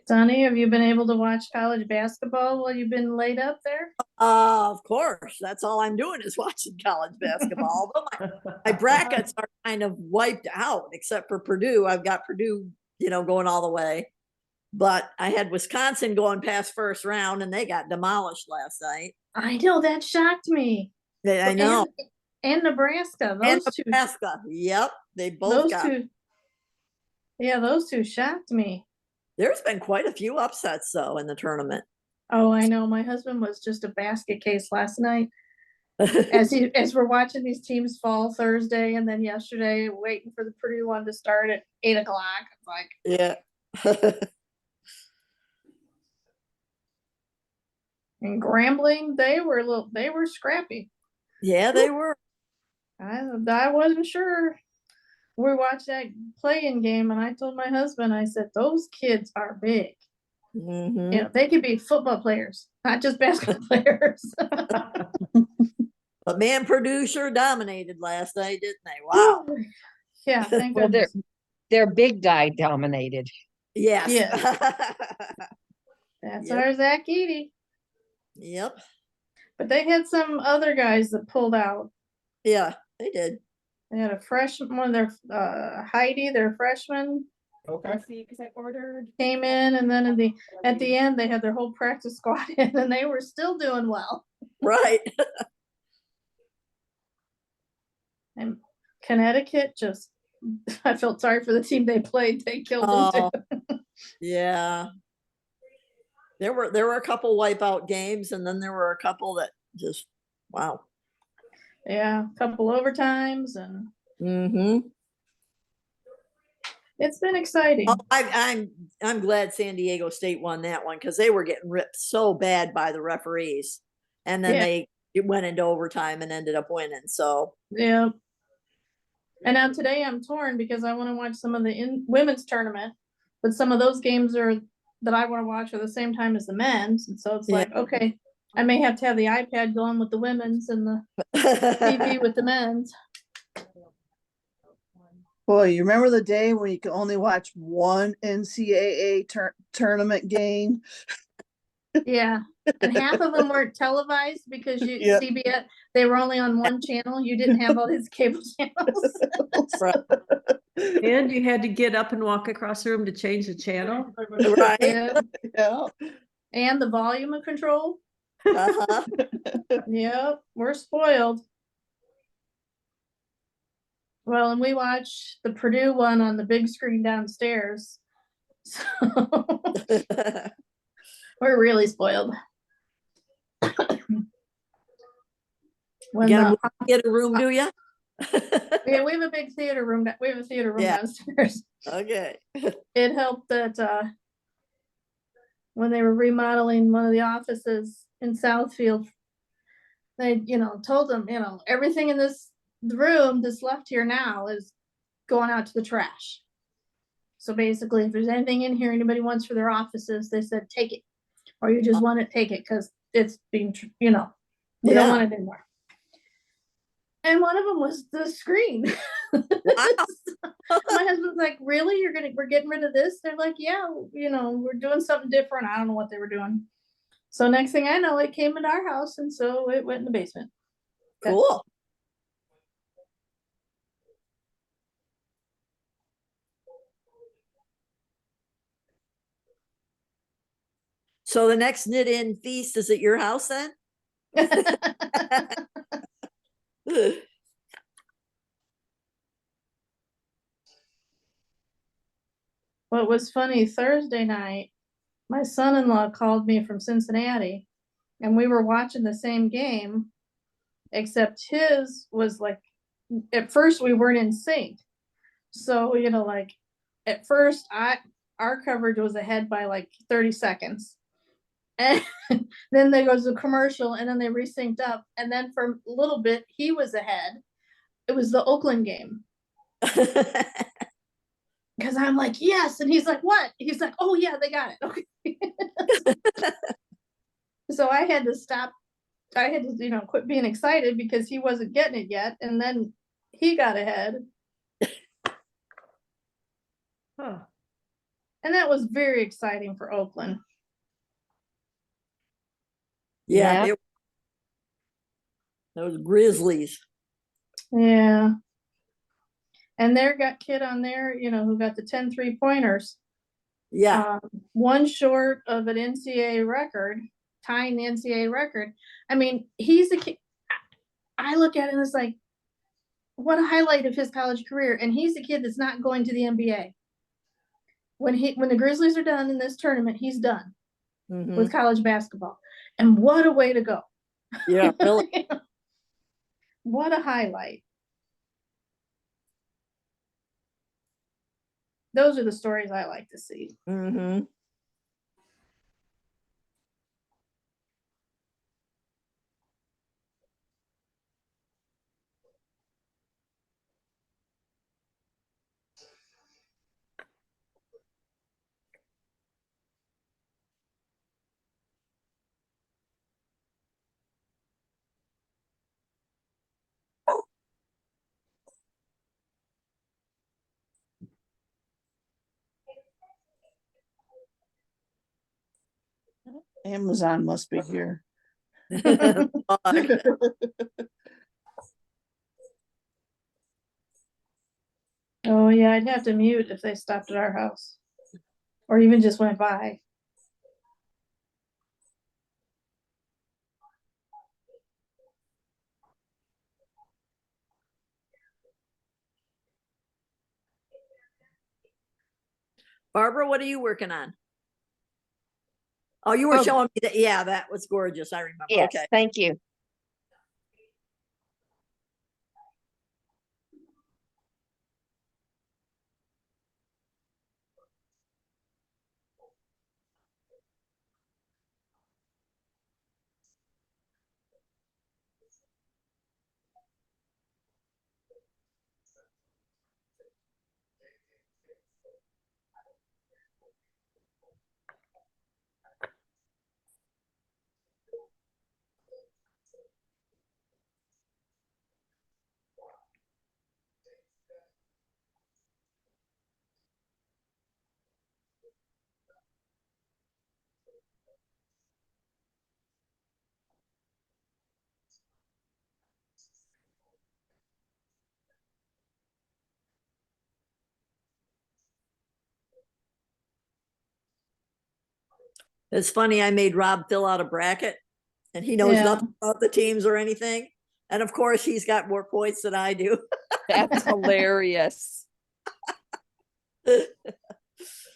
Sonny, have you been able to watch college basketball while you've been laid up there? Of course, that's all I'm doing is watching college basketball. Although my brackets are kind of wiped out, except for Purdue. I've got Purdue, going all the way. But I had Wisconsin going past first round, and they got demolished last night. I know, that shocked me. I know. And Nebraska, And those two. Nebraska. Yep, they both Those got. two. Yeah, those two shocked me. There's been quite a few upsets though in the tournament. Oh, I know. My husband was just a basket case last night as we're watching these teams fall Thursday, and then yesterday waiting for the Purdue one to start at 8:00. It's like, Yeah. and Grambling, they were scrappy. Yeah, they were. I wasn't sure. We watched that playing game, and I told my husband, I said, those kids are big. Mhm. They could be football players, not just basketball players. But man, Purdue sure dominated last night, didn't they? Wow. Yeah, thank Well, goodness. their big guy dominated. Yes. Yeah. That's Yep. our Zach Eady. Yep. But they had some other guys that pulled out. Yeah, they did. They had a freshman, one of their Heidi, their freshman, Okay. See, because I ordered. came in, and then at the end they had their whole practice squad in, and they were still doing well. Right. And Connecticut just, I felt sorry for the team they played. They killed them too. Yeah. There were a couple wipeout games, and then there were a couple that just wow. Yeah, a couple overtimes, and Mm-hmm. it's been exciting. Oh, I'm glad San Diego State won that one because they were getting ripped so bad by the referees, and then it went into overtime and ended up winning. So Yeah. And now today I'm torn because I want to watch some of the women's tournament, but some of those games that I want to watch are the same time as the men's, and so it's Yeah. like, okay, I may have to have the iPad going with the women's and the TV with the men's. Boy, you remember the day when you could only watch one NCAA tournament game? Yeah, and half of them weren't televised because Yeah. CBS, they were only on one channel. You didn't have all these cable channels. Right. And you had to get up and walk across the room to change the channel. Right. Yeah. Yeah. And the volume of control. Uh-huh. Yep, we're spoiled. Well, and we watch the Purdue one on the big screen downstairs. So we're really spoiled. When You gotta get a room, do you? yeah, we have a big theater room. We have a theater room Yeah. downstairs. Okay. It helped that when they were remodeling one of the offices in Southfield, they, told them, everything in this room that's left here now is going out to the trash. So basically, if there's anything in here anybody wants for their offices, they said, take it. Or you just want it, take it, because it's being, we don't want it anymore. And one of them was the screen. My husband's like, really? We're getting rid of this? They're like, yeah, we're doing something different. I don't know what they were doing. So next thing I know, it came into our house, and so it went in the basement. Cool. So the next knit-in feast is at your house then? What was funny, Thursday night, my son-in-law called me from Cincinnati, and we were watching the same game, except his was like, at first we weren't in sync. So, at first our coverage was ahead by like 30 seconds. And then there goes a commercial, and then they resynced up, and then for a little bit he was ahead. It was the Oakland game. Because I'm like, yes. And he's like, what? He's like, oh yeah, they got it. Okay. So I had to stop. I had to, quit being excited because he wasn't getting it yet. And then he got ahead. Huh. And that was very exciting for Oakland. Yeah. Yeah, those Grizzlies. Yeah. And there got kid on there, who got the 10 3-pointers. Yeah, One short of an NCAA record, tying the NCAA record. I mean, he's a kid. I look at it and it's like, what a highlight of his college career. And he's the kid that's not going to the NBA. When the Grizzlies are done in this tournament, he's done mhm. with college basketball. And what a way to go. Yeah, really. What a highlight. Those are the stories I like to see. Hmm. Amazon must be here. Oh yeah, I'd have to mute if they stopped at our house. Or even just went by. Barbara, what are you working on? Oh, you were Oh. showing me that. Yeah, that was gorgeous. I remember. Yes, Okay. thank you. It's funny. I made Rob fill out a bracket and he knows Yeah. nothing about the teams or anything. And of course, he's got more points than I do. That's hilarious.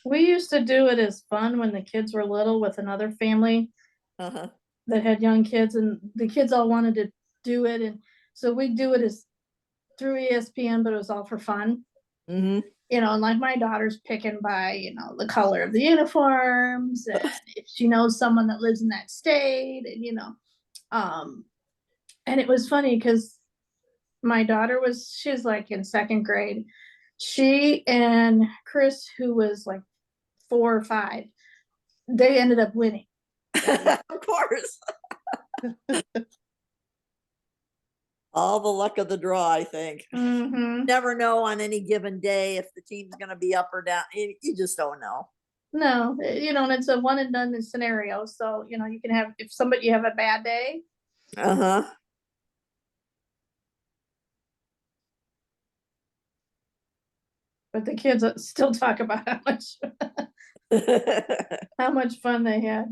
We used to do it as fun when the kids were little with another family Uh-huh. that had young kids, and the kids all wanted to do it. And so we'd do it as through ESPN, but it was all for fun. Hmm. And like my daughter's picking by, the color of the uniforms, and if she knows someone that lives in that state, and it was funny because my daughter she was like in second grade. She and Chris, who was like 4 or 5, they ended up winning. Of course. All the luck of the draw, I think. Mm-hmm. Never know on any given day if the team's going to be up or down. You just don't know. No, and it's a one and done scenario. So, you can have, if you have a bad day, Uh-huh. but the kids still talk about how much fun they had,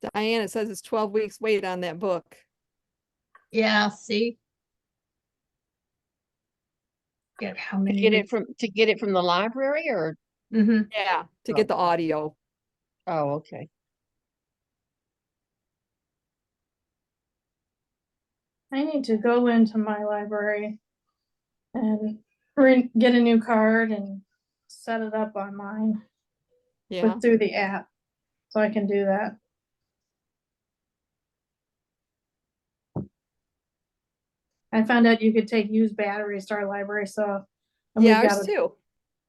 Diane, it says it's 12 weeks wait on that book. Yeah, see? Get how To many get it weeks? from the library or? Mm-hmm. Yeah, to get the audio. Oh, okay. I need to go into my library and get a new card and set it up on mine Yeah. through the app, so I can do that. I found out you could take used batteries to our library, so. and Yeah, ours too.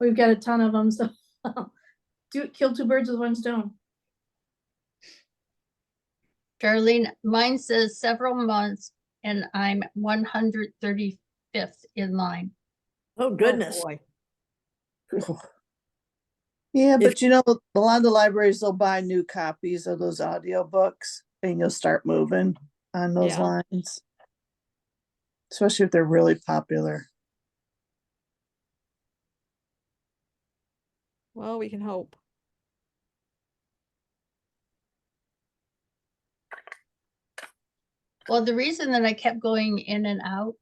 We've got a ton of them, so kill two birds with one stone. Darlene, mine says several months and I'm 135th in line. Oh, goodness. boy. Yeah, If- but you know, a lot of the libraries will buy new copies of those audiobooks and you'll start moving on those Yeah. lines. Especially if they're really popular. Well, we can hope. Well, the reason that I kept going in and out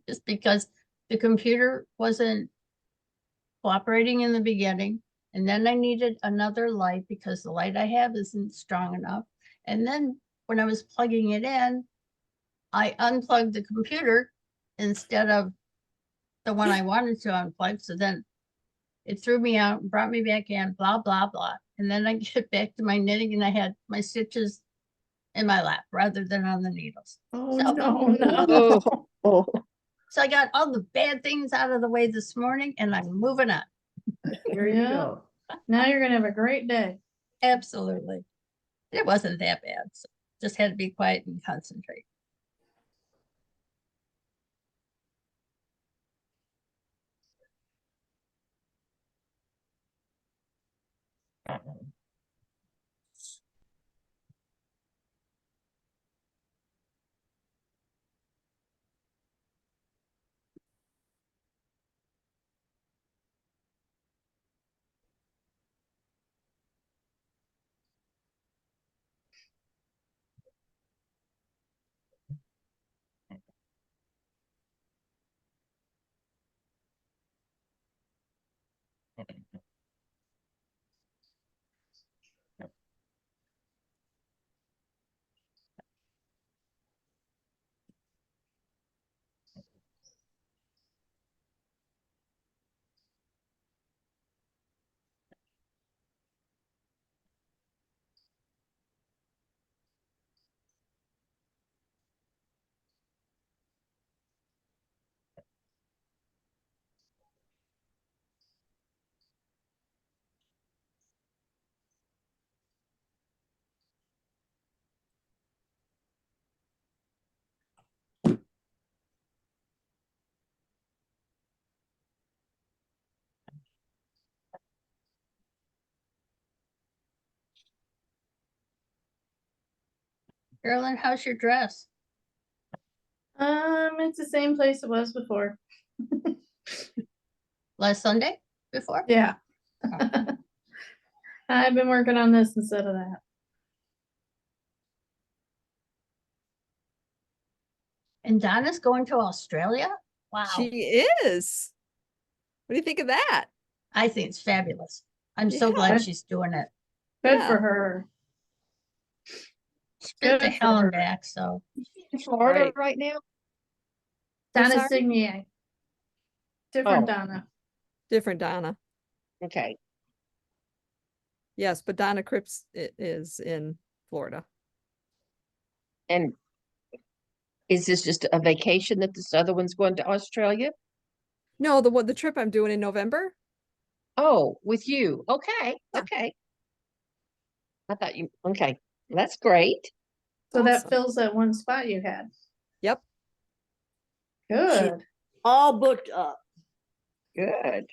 is because the computer wasn't cooperating in the beginning. And then I needed another light because the light I have isn't strong enough. And then when I was plugging it in, I unplugged the computer instead of the one I wanted to unplug. So then it threw me out and brought me back in, blah, blah, blah. And then I get back to my knitting and I had my stitches in my lap rather than on the needles. Oh, So- no. Oh, So I got all the bad things out of the way this morning and I'm moving on. There you go. Now you're gonna have a great day. Absolutely. It wasn't that bad. So just had to be quiet and concentrate. Carolyn, how's your dress? It's the same place it was before. Last Sunday before? Yeah. I've been working on this instead of that. And Donna's going to Australia? Wow. She is. What do you think of that? I think it's fabulous. I'm so Yeah. glad she's doing it. Good Yeah. for her. She's been to Good for hell her. and back, so In Florida Right. right now? Donna sorry? Signier. Different Oh. Donna. Different Donna. Okay. Yes, but Donna Cripps is in Florida. And is this just a vacation that this other one's going to Australia? No, the trip I'm doing in November. Oh, with you. Okay. Yeah. Okay. I thought okay. That's great. So Awesome. that fills that one spot you had. Yep. Good. All booked up. Good.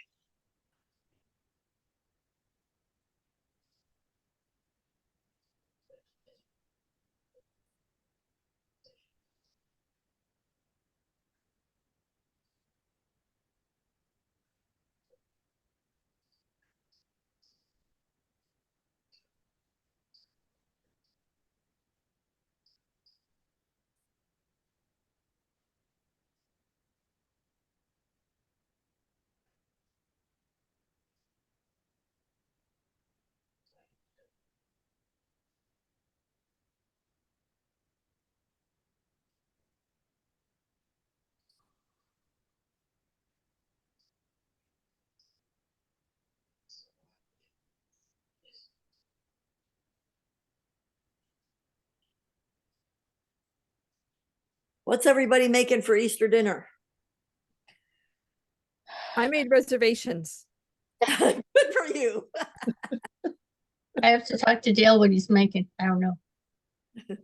What's everybody making for Easter dinner? I made reservations. Good for you. I have to talk to Dale what he's making. I don't know. I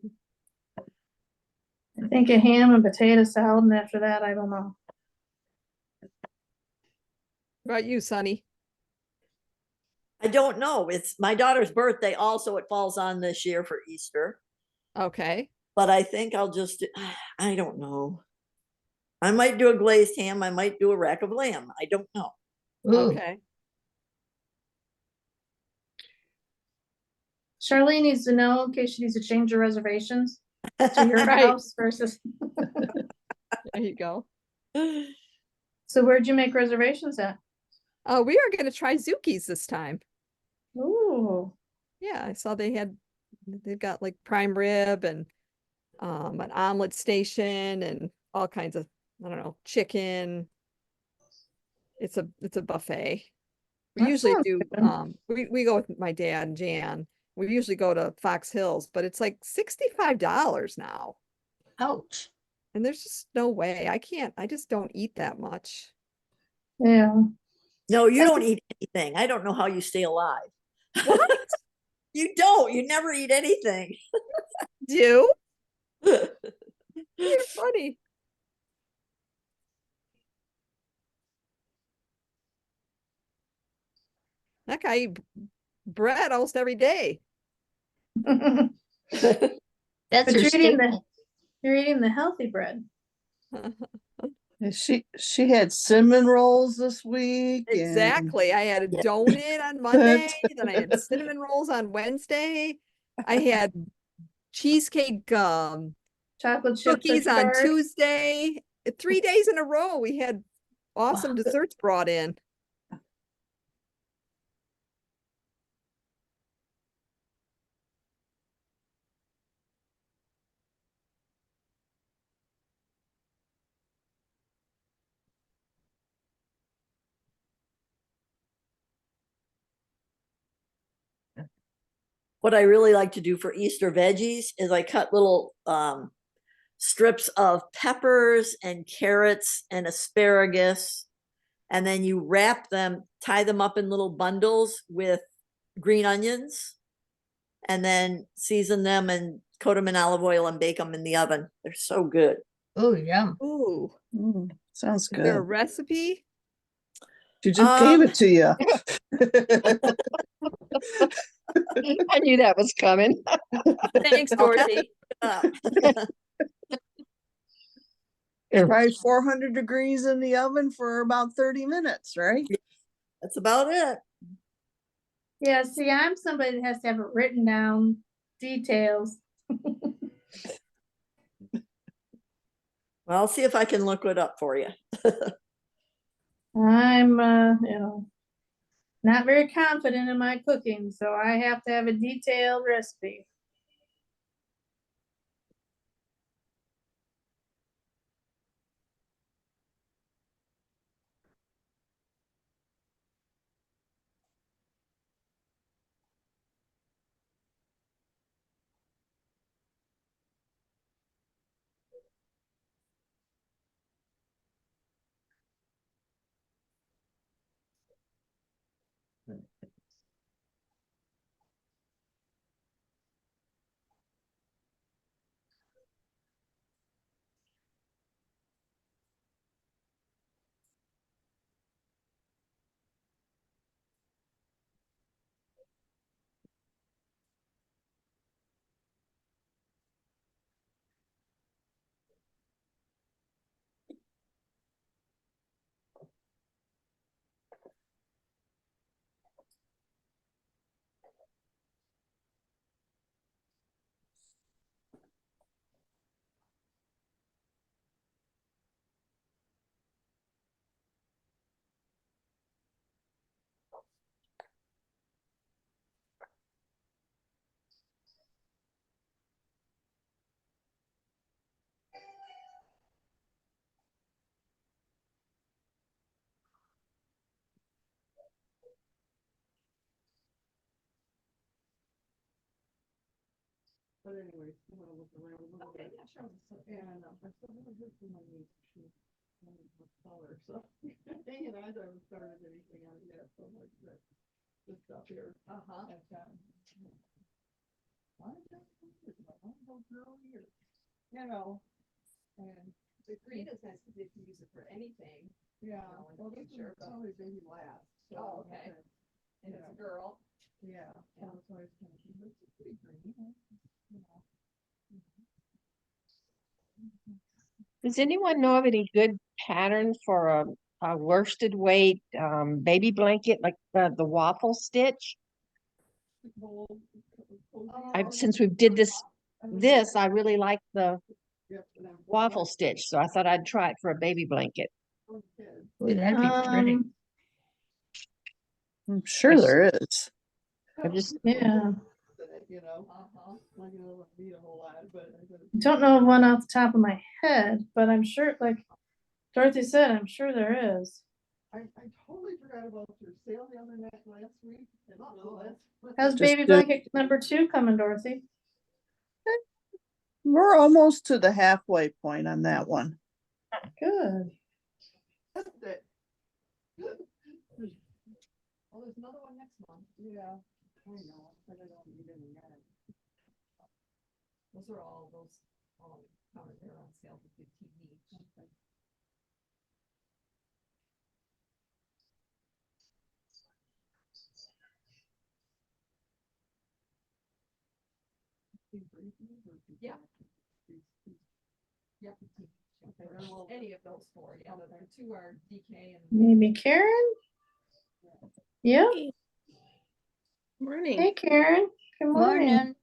think a ham and potato salad, and after that, I don't know. What about you, Sonny? I don't know. It's my daughter's birthday also. It falls on this year for Easter. Okay. But I think I'll just, I don't know. I might do a glazed ham. I might do a rack of lamb. I don't know. Ooh, Okay. Charlene needs to know in case she needs to change her reservations to your Right. house versus. There you go. So where'd you make reservations at? We are going to try Zuki's this time. Ooh, Yeah, I saw they've got like prime rib and an omelet station and all kinds of, I don't know, chicken. It's a buffet. We That usually sounds do good. we go with my dad and Jan. We usually go to Fox Hills, but it's like $65 now. ouch. And there's just no way. I just don't eat that much. yeah. No, you That's don't eat anything. I don't know how you stay alive. What? You don't. You never eat anything. Do? You're funny. That guy eat bread almost every day. But That's her you're eating staple. you're eating the healthy bread. And she had cinnamon rolls this week. and- Exactly. I had a donut on Monday, then I had cinnamon rolls on Wednesday. I had cheesecake Chocolate chip cookies cookie on bar. Tuesday. 3 days in a row, we had awesome desserts brought in. What I really like to do for Easter veggies is I cut little strips of peppers and carrots and asparagus, and then you wrap them, tie them up in little bundles with green onions, and then season them and coat them in olive oil and bake them in the oven. They're so good. Oh, yum. Ooh, Sounds is there a good. recipe? She just gave it to you. I knew that was coming. Thanks, I'll have Dorothy. Try 400 degrees in the oven for about 30 minutes, right? That's about it. Yeah, see, I'm somebody that has to have it written down, details. Well, I'll see if I can look it up for you. I'm, not very confident in my cooking, so I have to have a detailed recipe. But anyways, I'm gonna look around a little bit. And I still haven't heard from my niece. She's wanting to color, so hanging on, I haven't started anything on it yet, so like this stuff here. Uh-huh. At, I don't know here. You know, and The green is nice because you can use it for anything. yeah, know, in well, the this future, is but- probably baby last. so Oh, okay. that's- And it's a girl. Yeah, so that's why it's kind of, it's pretty green, you know. Does anyone know of any good pattern for a worsted weight baby blanket, like the waffle stitch? Since we did this, I really like the waffle stitch, so I thought I'd try it for a baby blanket. Ooh, that'd be pretty. I'm sure there is. I just Yeah, You know, Uh-huh. like, you know, need a whole lot, but. don't know of one off the top of my head, but I'm sure, like Dorothy said, I'm sure there is. I totally forgot about your sale the other night last week. And How's Just baby do- blanket number 2 coming, Dorothy? We're almost to the halfway point on that one. Good. that- Well, there's another one next month. Yeah, I know, but I don't need any yet. Those are all those, they're on sale for 15 each. Yeah. Yep. Any of those four, yeah, the 2 are DK and. Maybe Karen? Yep. Morning. Hey, Karen. Good morning. Morning.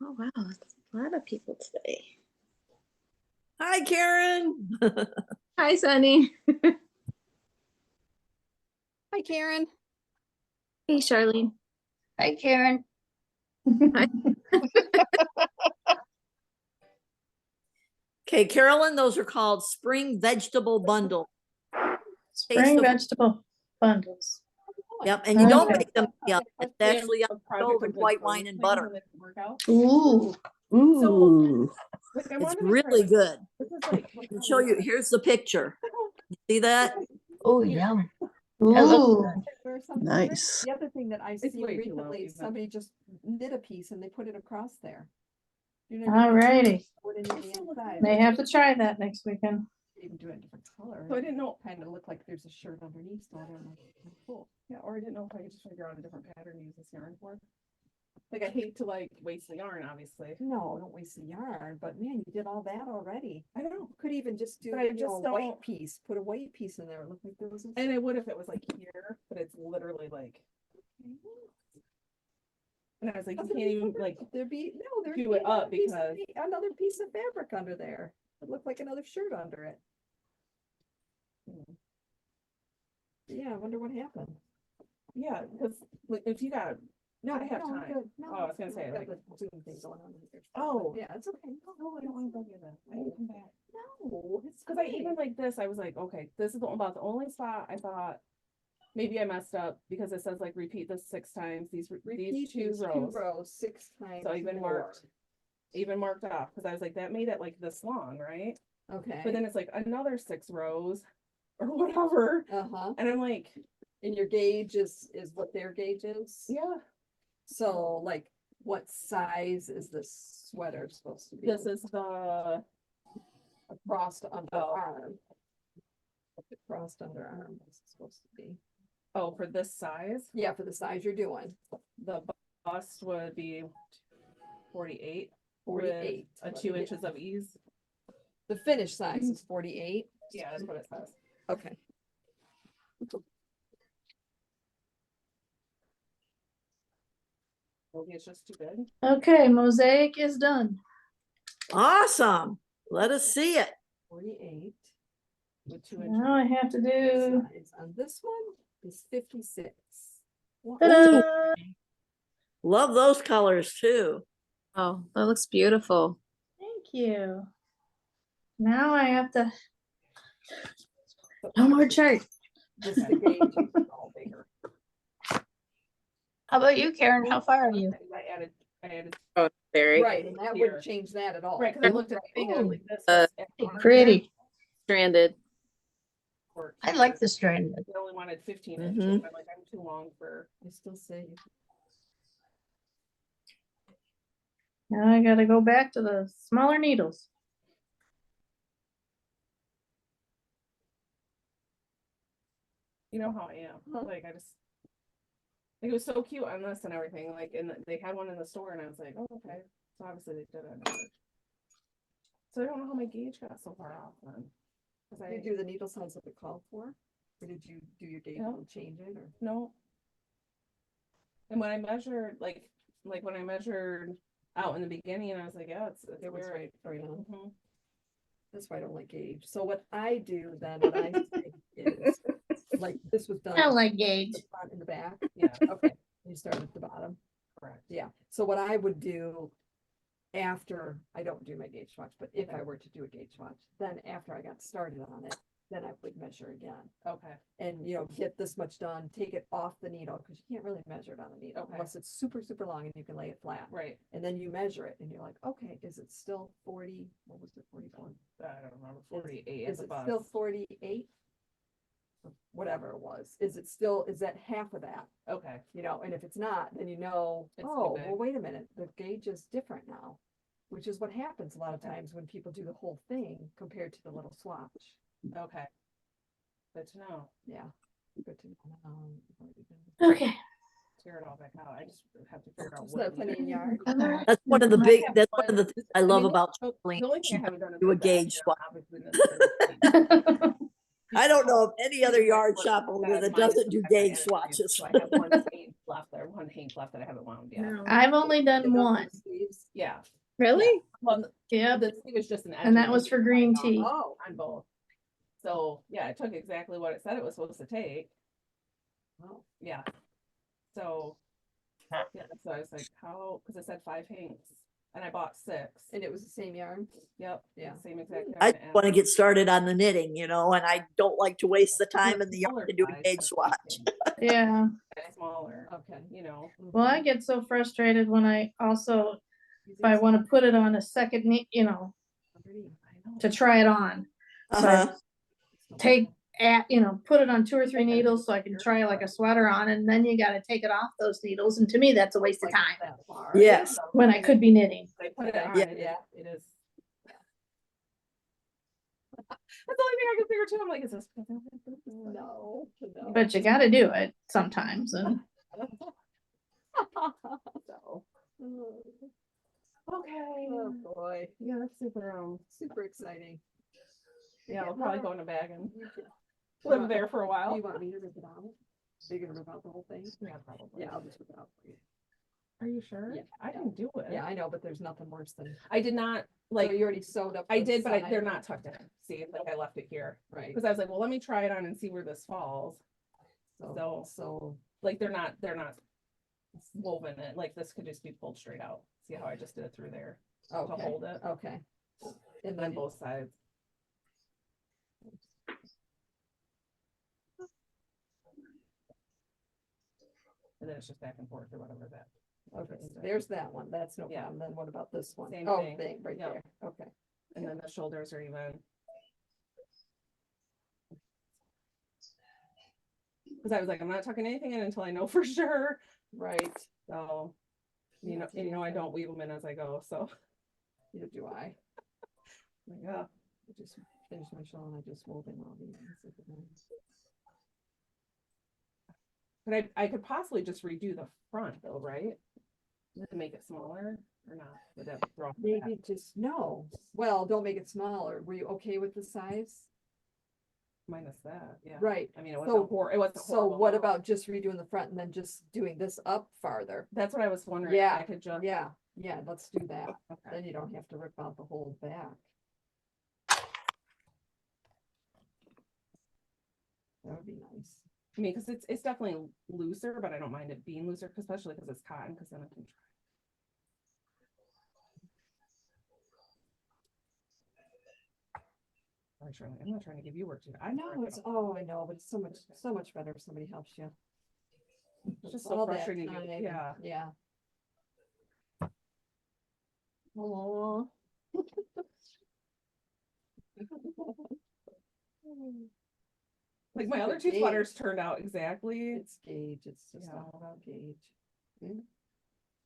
Oh, wow. That's a lot of people today. Hi, Karen. Hi, Sunny. Hi, Karen. Hey, Charlene. Hi, Karen. Okay, Carolyn, those are called spring vegetable bundle. Spring of- vegetable bundles. Yep, and you don't Okay. make them, yeah, it's actually on the stove and white wine and butter. Ooh. Ooh. It's really good. This is like. I'll show you, here's the picture. You see that? Oh, yum. Ooh. Or something. Nice. The other thing that I've It's seen way too low, recently, even. somebody just knit a piece and they put it across there. You know what I mean? Alrighty. Put it in the inside. May have to try that next weekend. Even do it a different color. So I didn't know. Kind of look like there's a shirt underneath, so I don't know. Cool. Yeah, or I didn't know if I could just figure out a different pattern to use this yarn for. Like, I hate to like waste the yarn, obviously. No, don't waste the yarn, but man, you did all that already. I don't know. Could even just do, But I you know, just a don't- white piece, put a white piece in there, it looked like there was. a- And it would if it was like here, but it's literally like, and I was like, you can't even like, There'd be, no, there'd do be it up another piece of because- another piece of fabric under there. It looked like another shirt under it. Yeah, I wonder what happened. yeah, because like if you got, No, I have no, I'm time. good. No, Oh, I was gonna say, I've got like- the Zoom thing going on here. Oh. Yeah, it's okay. no, I don't want to bug you then. I didn't come back. No, it's Cause I fine. even like this, I was like, okay, this is about the only spot I thought maybe I messed up because it says like repeat this 6 times, these Repeat two these rows. 6 times. So I even more. marked off, cause I was like, that made it like this long, right? Okay. But then it's like another 6 rows or whatever. Uh-huh. And I'm like, And your gauge is what their gauge is? yeah, So like, what size is this sweater supposed to be? this is the, Crossed underarm. The crossed underarm is supposed to be. oh, for this size, Yeah, for the size you're doing. the bust would be 48. 48. With a 2 inches of ease. The finished size is 48. Yeah, that's what it says. Okay. Maybe it's just too big. Okay, mosaic is done. Awesome. Let us see it. 48. With 2 inches. Now I have to do. Size on this one is 56. Ta-da! Love those colors too. Oh, that looks beautiful. Thank you. Now I have to. No more chart. Just the gauge is all bigger. How about you, Karen? How far are you? I added. Oh, very Right, and that Here. wouldn't change that at all. Right, cause I looked at the thing and I was like, this Uh, is Pretty. stranded. I like the stranded. They only wanted 15 Mhm. inches. I'm like, I'm too long for. I still say. Now I gotta go back to the smaller needles. You know how I am. Like I just. Like, it was so cute on this and everything. Like, and they had one in the store, and I was like, oh, okay. So obviously they did it. So I don't know how my gauge got so far off then. Cause Did you do the needle size that it called for? Or did you do your gauge No. and change it or? No. And when I measured, like when I measured out in the beginning, and I was like, yeah, it's It was weird. right on. Mhm. That's why I don't like gauge. So what I do then, what I say is, like, this was done. I like gauge. The front and the back. Yeah, Okay, you start at the bottom. correct. Yeah, so what I would do after, I don't do my gauge swatch, but if I were to do a gauge swatch, then after I got started on it, then I would measure again. Okay. And, you know, get this much done, take it off the needle, because you can't really measure it on the needle Okay. unless it's super, super long and you can lay it flat. Right. And then you measure it and you're like, okay, is it still 40, what was it, 44? I don't remember. 48 Is it still 48? Whatever it was, is that half of that? Okay. You know, and if it's not, then you know, It's too oh, big. well, wait a minute, the gauge is different now. Which is what happens a lot of Okay. times when people do the whole thing compared to the little swatch. Okay. Good to know. Yeah. Good to know. Okay. Tear it all back out. I just have to figure out Is that what. plenty in yard? That's one of the big, that's one of the things I love mean, about the shackling. only thing I haven't done is Do a the back, gauge you know, swap. obviously this is- I don't know of any other yard shop That owner that mine is doesn't do sometimes I gauge edit it, swatches. So I have one paint left there, one hank left that I haven't wound yet. I've only done one. Yeah. Really? Well, Yep. the sleeve is just an edge. And that was for green tea. Oh, On both. So, yeah, it took exactly what it said it was supposed to take. wow. Yeah. So, yeah, so I was like, how, because it said 5 hanks and I bought 6. And it was the same yarn? Yep. Yeah. Same exact. I yarn, want to and- get started on the knitting, and I don't like to waste the time in the Smaller yard to do a size, gauge but swatch. Yeah. Smaller, Okay. Well, I get so frustrated when I also, if I want to put it on a second, to try it on. So I Uh-huh. take put it on 2 or 3 needles so I can try like a sweater on, and then you gotta take it off those needles. And to me, that's a waste of time Yes. when I could be knitting. They put it on, Yeah. it is. That's the only thing I can figure too. I'm like, is this? No. But you gotta do it sometimes. And So, okay. Oh, boy. Yeah, that's super, Super exciting. yeah, I'll probably go in a bag and You live there for a Do while. you want me to rip it out? Are you gonna rip out the whole thing? Yeah, probably. Yeah, I'll just rip it out for you. Are you sure? Yeah, I didn't do it. Yeah, I know, but there's nothing worse than, I did not, like, like, you already sewed up. I the did, but side. they're not tucked in. See, like I left it here. Right. Cause I was like, well, let me try it on and see where this falls. So, Like, they're not woven it. Like, this could just be pulled straight out. See how I just did it through there to okay, hold it okay. and then both sides. And then it's just back and forth or whatever that. Okay, there's that one. That's no Yeah. problem. Then what about this one? Same Oh, thing. thing right Yep. there. Okay. And then the shoulders are even. Cause I was like, I'm not tucking anything in until I know for sure. Right. So, I don't weave them in as I go, so. Neither do I. Yeah. I just finished my shawl and I just wove in all these. But I could possibly just redo the front though, right? To make it smaller or not? Would that throw off the back? Maybe just, no. Well, don't make it smaller. Were you okay with the size? Minus that, yeah. Right. I mean, it So- wasn't it wasn't So horrible what at all. about just redoing the front and then just doing this up farther? That's what I was wondering. if Yeah, I could just. Yeah, yeah, let's do that. Okay. Then you don't have to rip out the whole back. That would be nice. I mean, cause it's definitely looser, but I don't mind it being looser, especially cause it's cotton, cause then I can try. Sorry, Shirley, I'm not trying to give you work to do. I know, it's, oh, I know, but it's so much better if somebody helps you. It's just all so that frustrating. time and- Yeah. Yeah. Oh. Like my other two sweaters turned out exactly. It's gauge, it's just Yeah. all about gauge.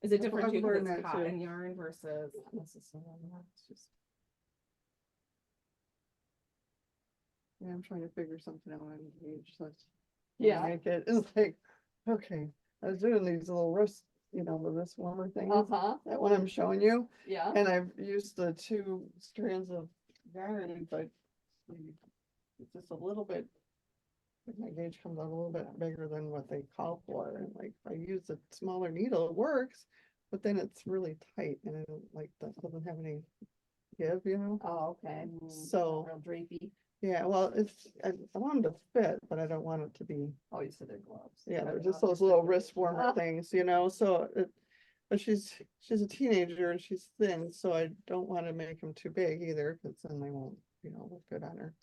Is it I've different too? 'Cause learned it's that too. cotton yarn versus. Not necessarily, it's just. Yeah, I'm trying to figure something out on gauge, so it's. Yeah. Make it, it's like, okay, I was doing these little wrist, the wrist warmer things, Uh-huh, that one I'm showing you, yeah. and I've used the 2 strands of yarn, but it's just a little bit, like my gauge comes out a little bit bigger than what they call for, and like, if I use a smaller needle, it works, but then it's really tight, and I don't like, that doesn't have any give, Oh, okay. So- Real drapey. Yeah, well, I want them to fit, but I don't want it to be. Oh, you said they're gloves. Yeah, they're Okay, just well, those little wrist Ah. warmer things, so but she's a teenager and she's thin, so I don't want to make them too big either, because then they won't, look good on her.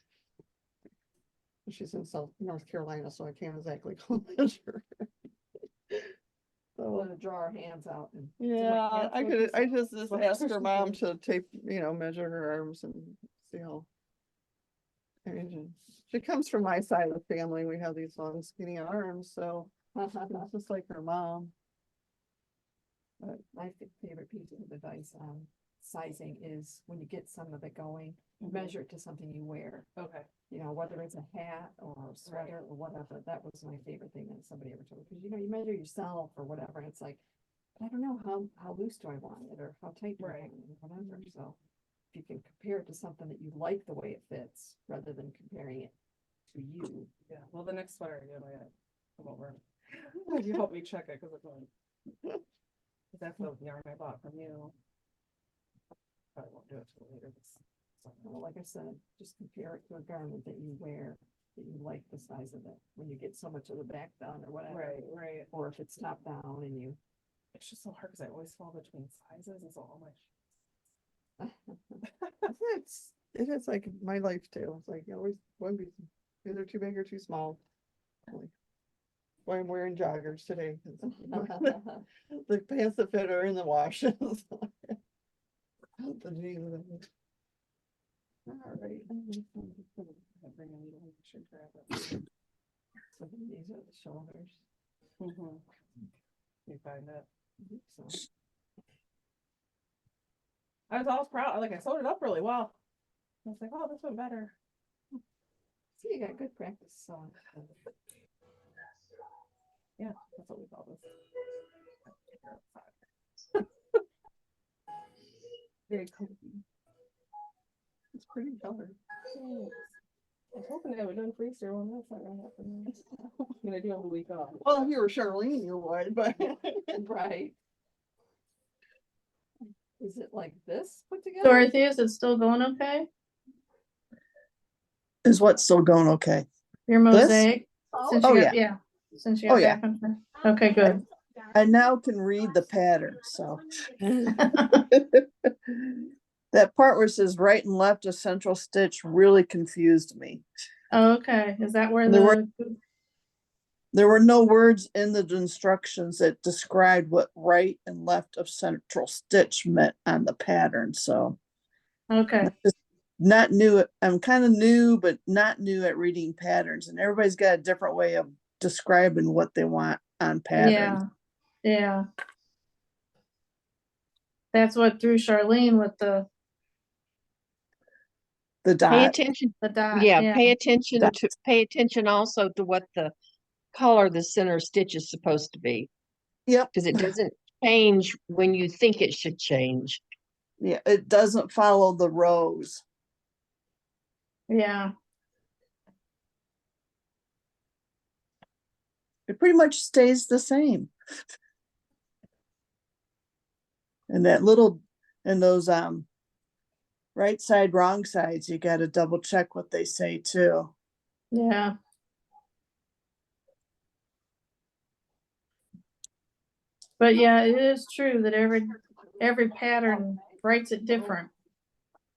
She's in North Carolina, so I can't exactly go measure. We're So, gonna draw our hands out and. yeah, I hands could, look I the just same? asked her mom to tape, measure her arms and see how. And she comes from my side of the family, we have these long skinny arms, so it's just like her mom. But my favorite piece of advice on sizing is when you get some of it going, measure it to something you wear. Okay. Whether it's a hat or a sweater or whatever, that was my favorite thing that somebody ever told me. Because you measure yourself or whatever, and it's like, I don't know how loose do I want it or how tight do I want it or whatever. So if you can compare it to something that you like the way it fits, rather than comparing it to you. Yeah. Well, the next sweater I do, I gotta come over. You help me check it because it's like. That's the yarn I bought from you. Probably won't do it till later this. Well, like I said, just compare it to a garment that you wear, that you like the size of it, when you get so much of the back done or whatever. Right. Or if it's top down and you. It's just so hard because I always fall between sizes and so all my. It is like my life too, it's like, you always, one be either too big or too small. Like, why I'm wearing joggers today, 'cause the pants that fit are in the wash. The jeans and- All right. Bring a needle, I should grab it. So these are the shoulders. You find it. So, I was always proud. Like I sewed it up really well. I was like, oh, this went better. so you got good practice sewing. Yeah, that's what we call this. Very comfy. It's pretty color. Thanks. I was hoping they would done freezer one. That's not gonna happen. I'm gonna do it the week off. Well, if you were Charlene, you would, but. Right. Is it like this put together? Dorothy, is it still going okay? Is what still going okay? Your This? mosaic? Since Oh, you yeah. got, yeah, since you Oh, got yeah. back on track. Okay, good. I now can read the pattern, so. That part where it says right and left of central stitch really confused me. Okay, is that where There were- the, There were no words in the instructions that described what right and left of central stitch meant on the pattern, so. okay, Not new, I'm kind of new, but not new at reading patterns, and everybody's got a different way of describing what they want on patterns. yeah. That's what threw Charlene with the The Pay dot, attention, dot, yeah, pay attention also to what the color the center stitch is supposed to be, yep, because it doesn't change when you think it should change. yeah, it doesn't follow the rows. Yeah, It pretty much stays the same. And that little, and those, right side, wrong sides, you gotta double check what they say too. yeah. But yeah, it is true that every pattern writes it different.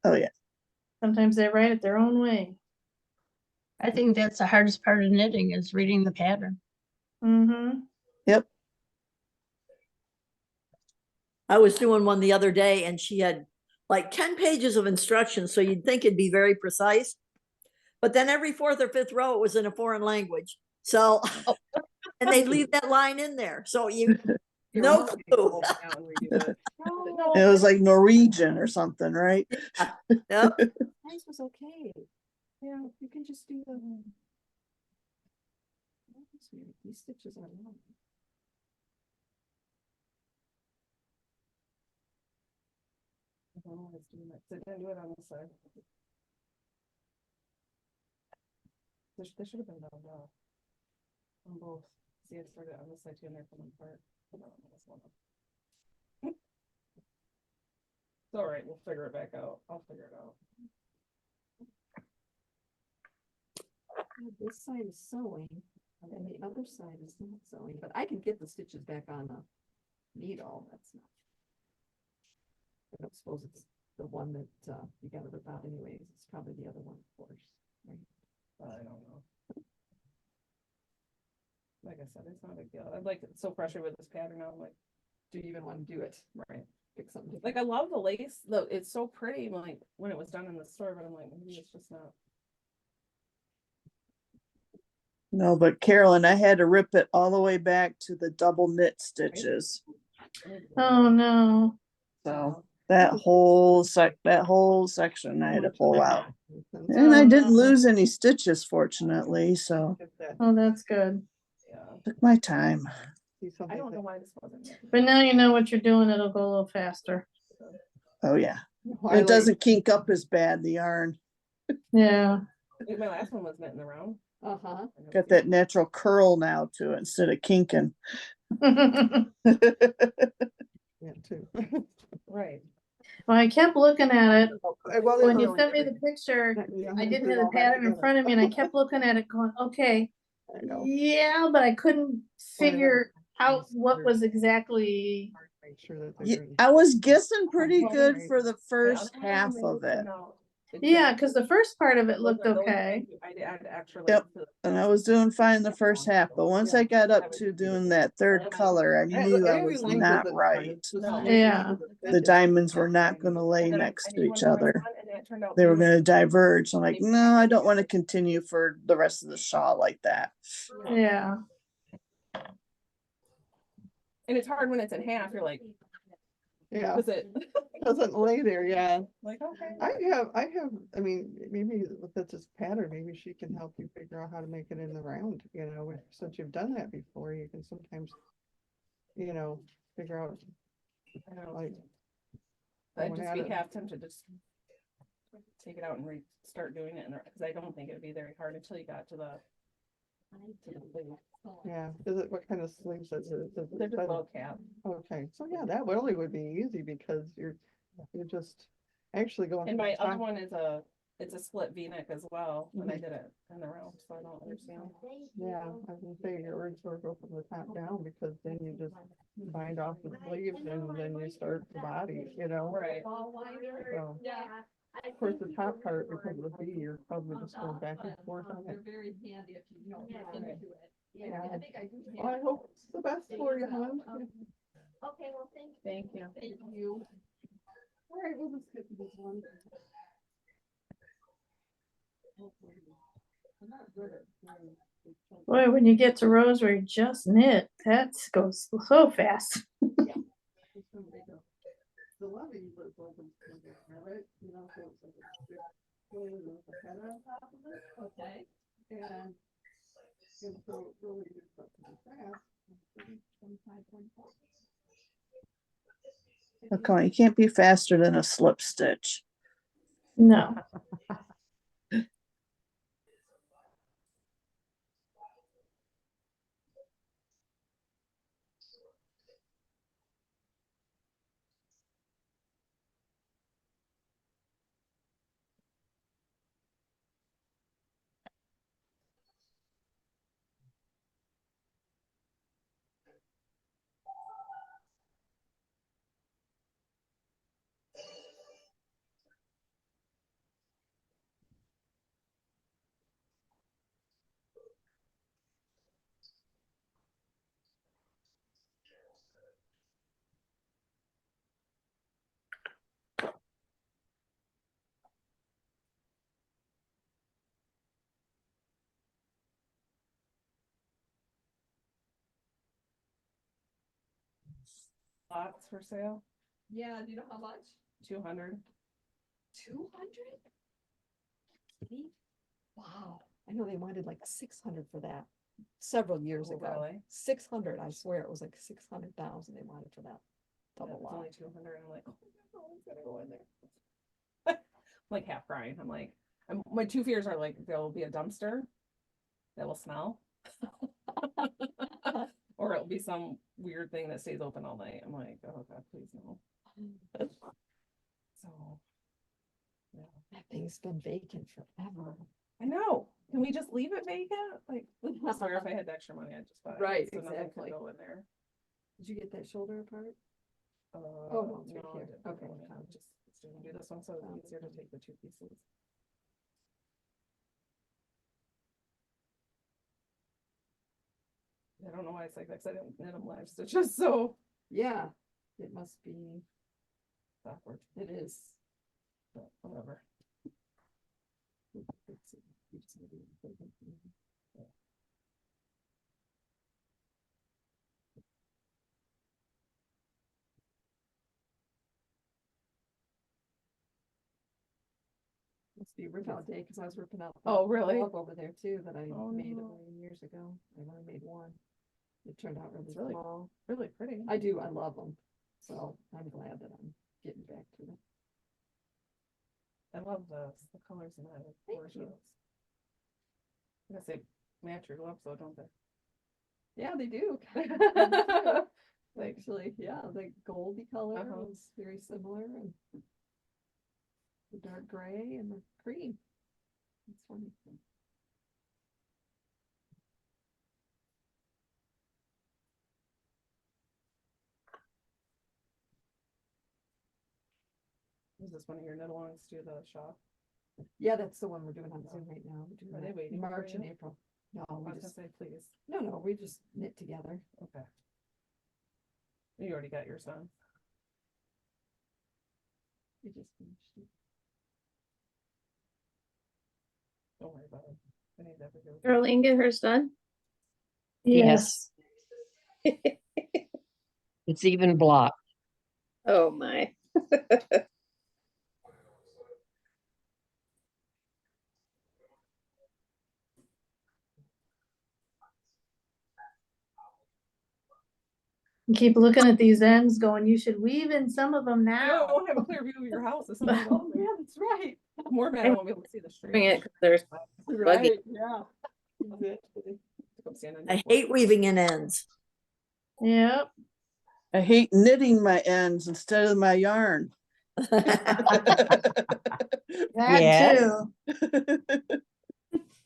Oh, yeah. Sometimes they write it their own way. I think that's the hardest part of knitting is reading the pattern. Mm-hmm. Yep. I was doing one the other day and she had like 10 pages of instructions. So you'd think it'd be very precise. But then every fourth or fifth row, it was in a foreign language. So, and they leave that line in there. So you, no clue. It was like Norwegian or something, right? Yep. Nice was okay. Yeah, you can just do the. These stitches are long. I don't know why it's doing that, 'cause it didn't do it on this side. They should have been done well. On both. See, I started on this side too, and they're coming apart. Hold on, this one up. It's all right, we'll figure it back out. I'll figure it out. This side is sewing and the other side is not sewing, but I can get the stitches back on the needle. That's not. I don't suppose it's the one that you gotta rip out anyways. It's probably the other one, of course. Right? I don't know. Like I said, it's not a big deal. I'm like so frustrated with this pattern now. I'm like, Do you even want to do it? right. Pick something different. Like I love the lace, though it's so pretty, like when it was done in the store, but I'm like, maybe it's just not. No, but Carolyn, I had to rip it all the way back to the double knit stitches. Oh, no. So that whole section I had to pull out. And Oh, I didn't no. lose any stitches, fortunately, so Oh, that's good. Yeah. took my time. I don't know why this wasn't. But now you know what you're doing, it'll go a little faster. Oh yeah. It doesn't kink up as bad, the yarn. Yeah. Like, my last one was knitting around. Uh-huh. Got that natural curl now to it instead of kinking. Well, Yeah, too. Right. I kept looking at it. Well, When you sent me the picture, I didn't have the pattern in front of me and I kept looking at it going, okay, I know. yeah, but I couldn't figure out what Sure. was exactly. Make sure that they're Yeah, doing- I was guessing pretty Well, good right. for the The first other one, half they of it. turned out Yeah, exactly- because the first part of it those looked are those okay. things I did add extra. Yep, lace to the And I front. was doing fine the first half, but once I got up I to would- doing that third color, I knew I was not right. Yeah. The diamonds were not gonna lay And then next I to did one each for my other. son, and that turned out They were beautiful. gonna diverge. I'm like, no, I don't want to continue for the rest of the shawl like that. Yeah. And it's hard when it's in half. You're like, Yeah, was it? doesn't lay there, yeah. Like, okay. I mean, maybe if it's this pattern, maybe she can help you figure out how to make it in the round, since you've done that before, you can sometimes, figure out, I know. like. I'd going just at be it. half tempted to just take it out and start doing it, because I don't think it'd be very hard until you got to the. blue. Yeah, what kind of sleeves is it? They're just little cap. Okay, so yeah, that really would be easy because you're just actually going. And through my the other top- one is it's a split V-neck as well, and I did it in the round, so I don't understand. Yeah, I was gonna say yours sort of go from the top down because then you just bind off the sleeves and then you start the body, Right. So, of course, the top part, because of the V, you're probably just going back and forth on it. very handy if you know. Yeah. Well, I hope it's the best for you, hon. Okay, well, thank Thank you. you. All right, we'll just get to this one. Boy, when you get to rows where you just knit, that goes so fast. The loving was open, right? So it's like a strip, with a header on top of it. Okay. And so it really gets up to the fast. Oh, come on, you can't be faster than a slip stitch. No. lots for sale, Yeah, do you know how much? 200. 200? Wow, I know they wanted like 600 for that several years Oh, ago. really? 600, I swear it was like 600,000 they wanted for that Yeah, double it's lot. only 200. I'm like, oh my God, it's gonna go in there. Like half crying. I'm like, my two fears are like there will be a dumpster that will smell, or it'll be some weird thing that stays open all night. I'm like, oh God, please no. So, yeah, That thing's been vacant forever. I know. Can we just leave it vacant? Like, I swear if I had extra money, I'd just buy it. Right, So nothing could exactly. go in there. Did you get that shoulder apart? Oh, no, it's right no, here. I didn't. Okay, No, found it. just gonna do this one so it's easier to take the two pieces. I don't know why it's like that, 'cause I didn't knit them live stitches, so Yeah, it must be, backward, it is. but whatever. Let's see, you just need to- Must be rip out day, because I was ripping out. Oh, the really? log over there too, that I Oh, made a no. million years ago. I only made one. It turned out really It's really- small. Really pretty. I do, I love them. So I'm glad that I'm getting back to them. I love the colors in that. It's Thank gorgeous. you. I guess they match your gloves though, don't they? Yeah, they do. Like, Actually, yeah, the goldy color Uh-huh. is very similar, and the dark gray and the cream. It's funny. is this one of your knit-alongs to the shop? Yeah, that's the one we're doing on Zoom right now. We're doing Are they that waiting for March and you? April. No, I we was gonna just, say, please. no, we just knit together. Okay. You already got yours done. We just finished it. Don't worry about it. I need that to go. Darlene get hers done? Yes. It's even blocked. Oh my. You keep looking at these ends going, you should weave in some of them I now. don't have a clear view of your house. It's something. Oh, yeah, that's right. More mad I won't be able to see the street. Bring it 'cause there's Right, yeah. Exactly. Come stand in I here. hate weaving in ends. Yep. I hate knitting my ends instead of my yarn. That Yes. too.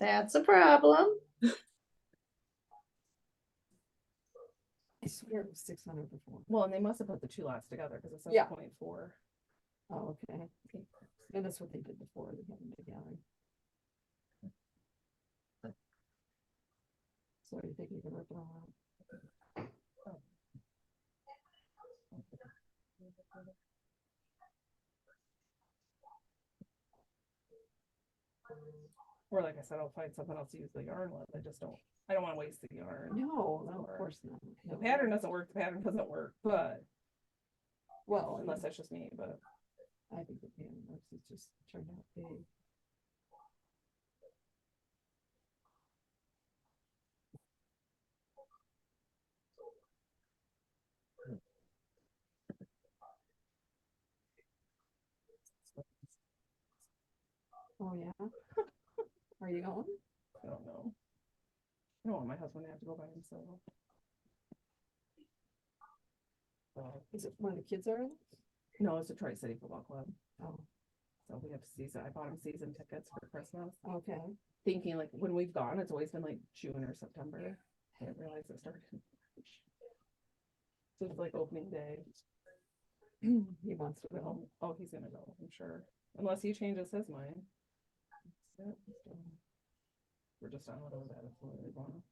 That's a problem. I swear it was 600 before. Well, and they must have put the two lots together because it says Yeah. 0.4. Oh, okay. And that's what they did before, they had them together. So you think you can rip it all out? Or like I said, I'll find something else to use the yarn with. I don't want to waste the yarn. No, of Or- course not. The No. pattern doesn't work, the pattern doesn't work, but Well, unless that's just me, but I think the pattern works, it's just turned out big. Oh, yeah? Are you going? I don't know. I don't want my husband to have to go by himself. So, Is it when the kids are in? no, it's Detroit City Football Club. Oh, So we have season, I bought him season tickets for Christmas, okay. thinking like when we've gone, it's always been like June or September. I didn't realize it started in March. So it's like opening day. He wants to go. Oh, he's gonna go, I'm sure, unless he changes his mind. That's it. So, we're just on whatever that is, what we want.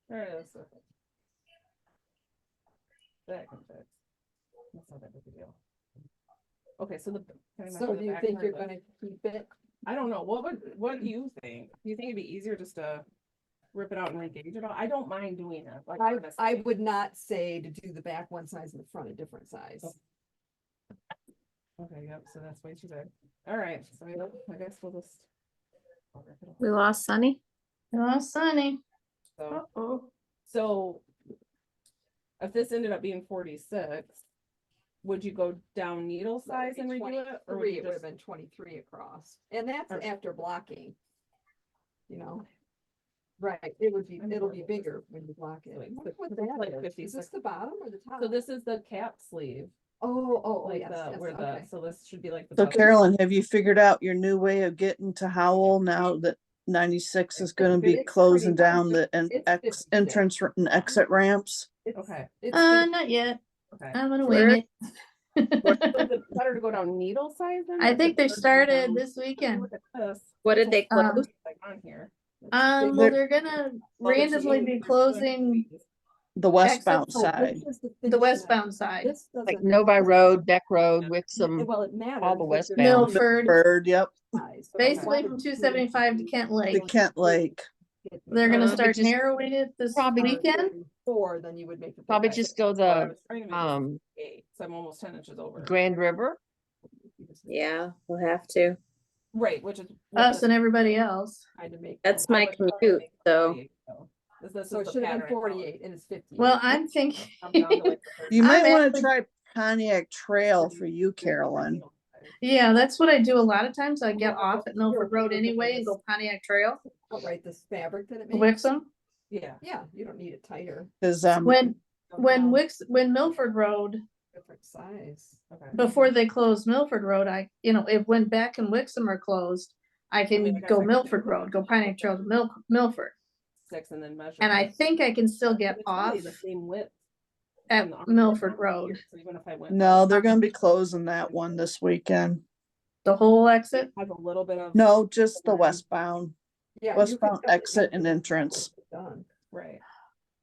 There it is. That can fix. That's not that big a deal. Okay, so the. can I mess So with do the you back think part you're of it? gonna keep it? I don't know. What do you think? Do you think it'd be easier just to rip it out and re-gauge it all? I don't mind doing it. Like, I honestly. would not say to do the back one size and the front a different size. Okay, yep, so that's way too big. All right, so I guess we'll just. I'll rip it We all. lost Sunny. Oh, Sunny. So, Uh-oh. so if this ended up being 46, would you go down needle size and redo it? Or would Three, you it would have just, been 23 across, and that's Or- after blocking. You know? Right, it'll be bigger when you block it. Wait, What so that it's like is. Is 56. this the bottom or the top? so this is the cap sleeve, Oh, like yes, the, yes, where okay. so this should be like the. So bottom. Carolyn, have you figured out your new way of getting to Howell now that 96 is gonna be It's closing pretty down much- the it's 56. entrance and exit ramps? Okay, It's Not yet. okay. I'm gonna Where- wing it. So is it better to go down needle size then? I or is think it they better to go started down- this weekend. Look at this. What did they Um, close? Like on here. Well, They're- they're gonna Well, it's randomly the- be they're doing closing these. The westbound Exit- Oh, side. this is the finish westbound line. side. This Like doesn't- Novi Road, Beck Road, Yeah, Wixom. well, it matters. all the but there's westbound. Milford, Bird, yep, size. So basically they from wanted 275 to Kent the Lake. Kent Lake. They're gonna Uh, start just- narrowing it this Probably- weekend. 4, then you would make the. big Probably guy. just go Well, I the was trying to make um 8, so I'm almost 10 inches over. Grand River. Yeah, we'll have to. Right, which is. what Us this and everybody else. Tried to make That's them. my I would probably commute, make so 48, though. This So is it the should have been pattern I followed. 48 and it's 50. Well, I'm thinking, I'm down to like the 30. You might I'm wanna actually- try Pontiac Trail for you, Carolyn. yeah, that's what I do a lot of times. I get off at Milford Road anyway and go Pontiac Trail, Right, this fabric that it makes. Wixom. Yeah. Yeah, you don't need it tighter. Cause, When Down, when Milford Road, different size. Okay. before they closed Milford Road, if when Beck and Wixom are closed, I mean, can I guess go I could Milford do Road, go Pontiac Trail to Milford. 6 and then measure. And I it. think I can still But get it's really off the same width at on the arm Milford here, Road. so even if I went no, up, they're gonna be closing that one this weekend. The whole it exit. has a little bit of. No, just the Mhm. westbound, Yeah. you could westbound cut it exit and down. entrance. Done. Right.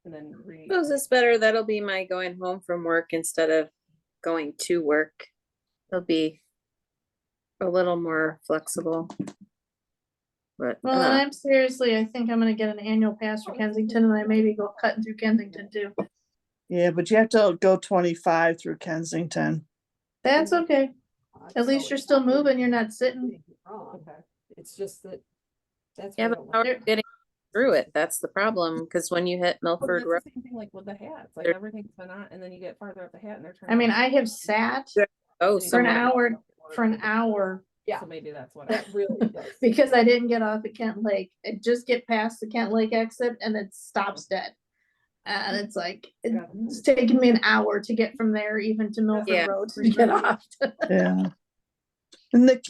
And then Suppose it's better. That'll be my going home from work instead of going to work. It'll be a little more flexible. But Well, and I'm seriously, I think I'm gonna get an annual pass for Kensington and I maybe go cutting through Kensington too. Yeah, but you have to go 25 through Kensington. That's okay. At least So you're it's still not really moving, you're not sitting. getting it wrong. Okay. It's just that. That's. yeah, why I but don't how are like- you getting through it? That's the problem. Because when you hit Well, Milford that's Road, the same thing like with the hats, like There- everything's been on, and then you get farther up the hat and they're. I mean, turning I have sat oh, for an somewhere. hour Yeah. So maybe that's what. That really does. because I didn't get off at Kent Lake. I just get past the Kent Lake exit and it stops dead. And it's like, it's taking me an hour to get from there even to Milford Yeah. Road to get off. Yeah. And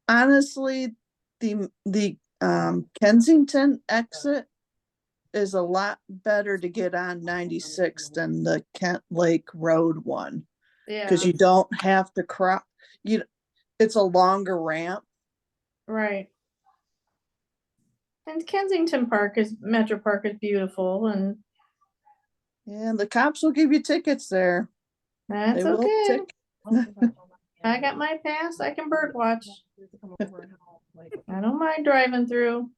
honestly, the Kensington exit is a lot better to get on 96 than the Kent Lake Road one. Yeah, Cause you don't have to it's a longer ramp. right. And Kensington Metro Park is beautiful and And the cops will give you tickets there. that's They will okay. tick- I got my pass, I can bird watch. Come over and help, like, I don't mind driving through.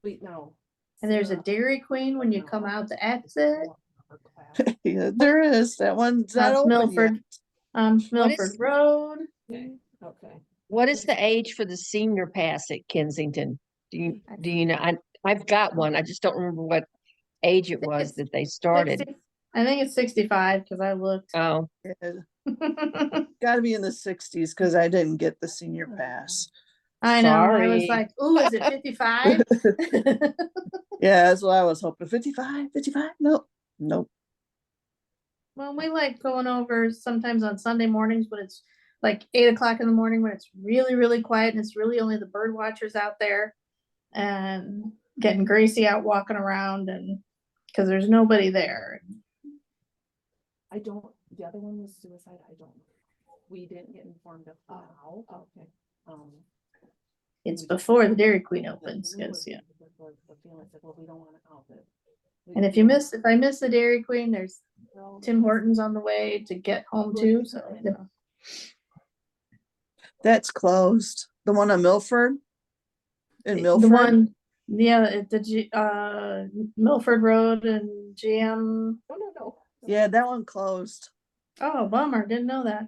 wait, no. And there's a Dairy Queen when you come out the exit. Yeah, there is. That one's not That's open yet. Milford, Milford is- Road. Okay. What is the age for the senior pass at Kensington? Do you know? I've got one. I just don't remember what age it think was it's that they started. 60 I think it's 65 because I looked. Oh, Yeah, gotta be in the 60s because I didn't get the senior pass. I know, I was Sorry. like, ooh, is it 55? Yeah, that's what I was hoping. 55? Nope. Nope. Well, we like going over sometimes on Sunday mornings when it's like 8 o'clock in the morning when it's really, really quiet and it's really only the bird watchers out there and getting Gracie out walking around and because there's nobody there. I don't, the other one was suicide, I don't, we didn't get informed of how. Okay. It's before the Dairy Queen opens, because yeah. The feeling like, well, we don't want to out it. And if I miss the Dairy Queen, there's Tim Hortons on the way to get home too, so, you know. That's closed. The one on Milford? In The Milford? one, yeah, at the Milford Road and GM. No. Yeah, that one closed. Oh, bummer, didn't know that.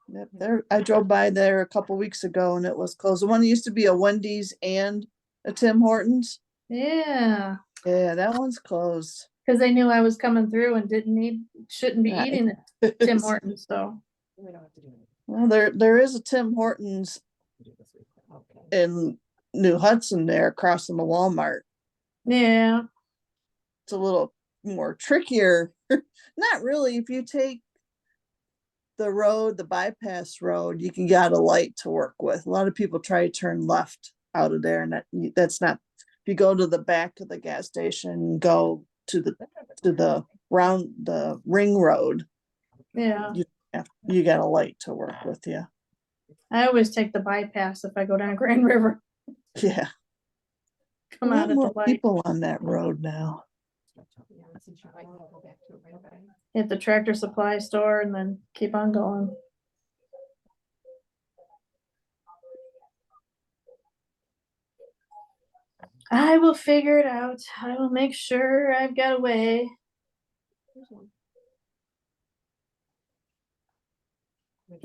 Yep, there, I drove by there a couple weeks ago and it was closed. The one that used to be a Wendy's and a Tim Hortons. Yeah, Yeah, that one's closed. because they knew I was coming through and shouldn't be Yeah. eating at Tim Hortons, so. We don't have to do anything. Well, there is a Tim Hortons We do this week. Okay. in New Hudson there across from the Walmart. Yeah, It's a little more trickier. Not really. If you take the bypass road, you can get a light to work with. A lot of people try to turn left out of there, and that's not. If you go to the back of the gas station, go to the ring road, yeah. you got a light to work with you. I always take the bypass if I go down Grand River, Yeah. come A lot out at the more light, people on that road now. hit the Tractor Supply store and then keep on going. I will figure it out. I will make sure I've got a way. Do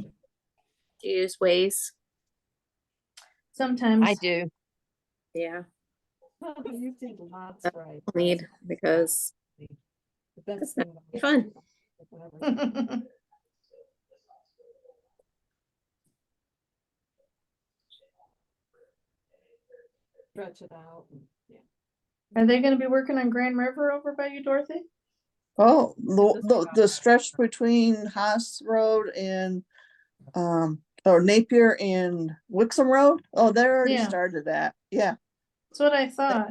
you use Waze? Sometimes. I do. Yeah, You did lots That's right. need because That's not fun. Stretch it out. Yeah. Are they gonna be working on Grand River over by you, Dorothy? Oh, the stretch between Haas Road and or Napier and Wixom Road. Oh, they already Yeah. started that. Yeah, That's what I thought.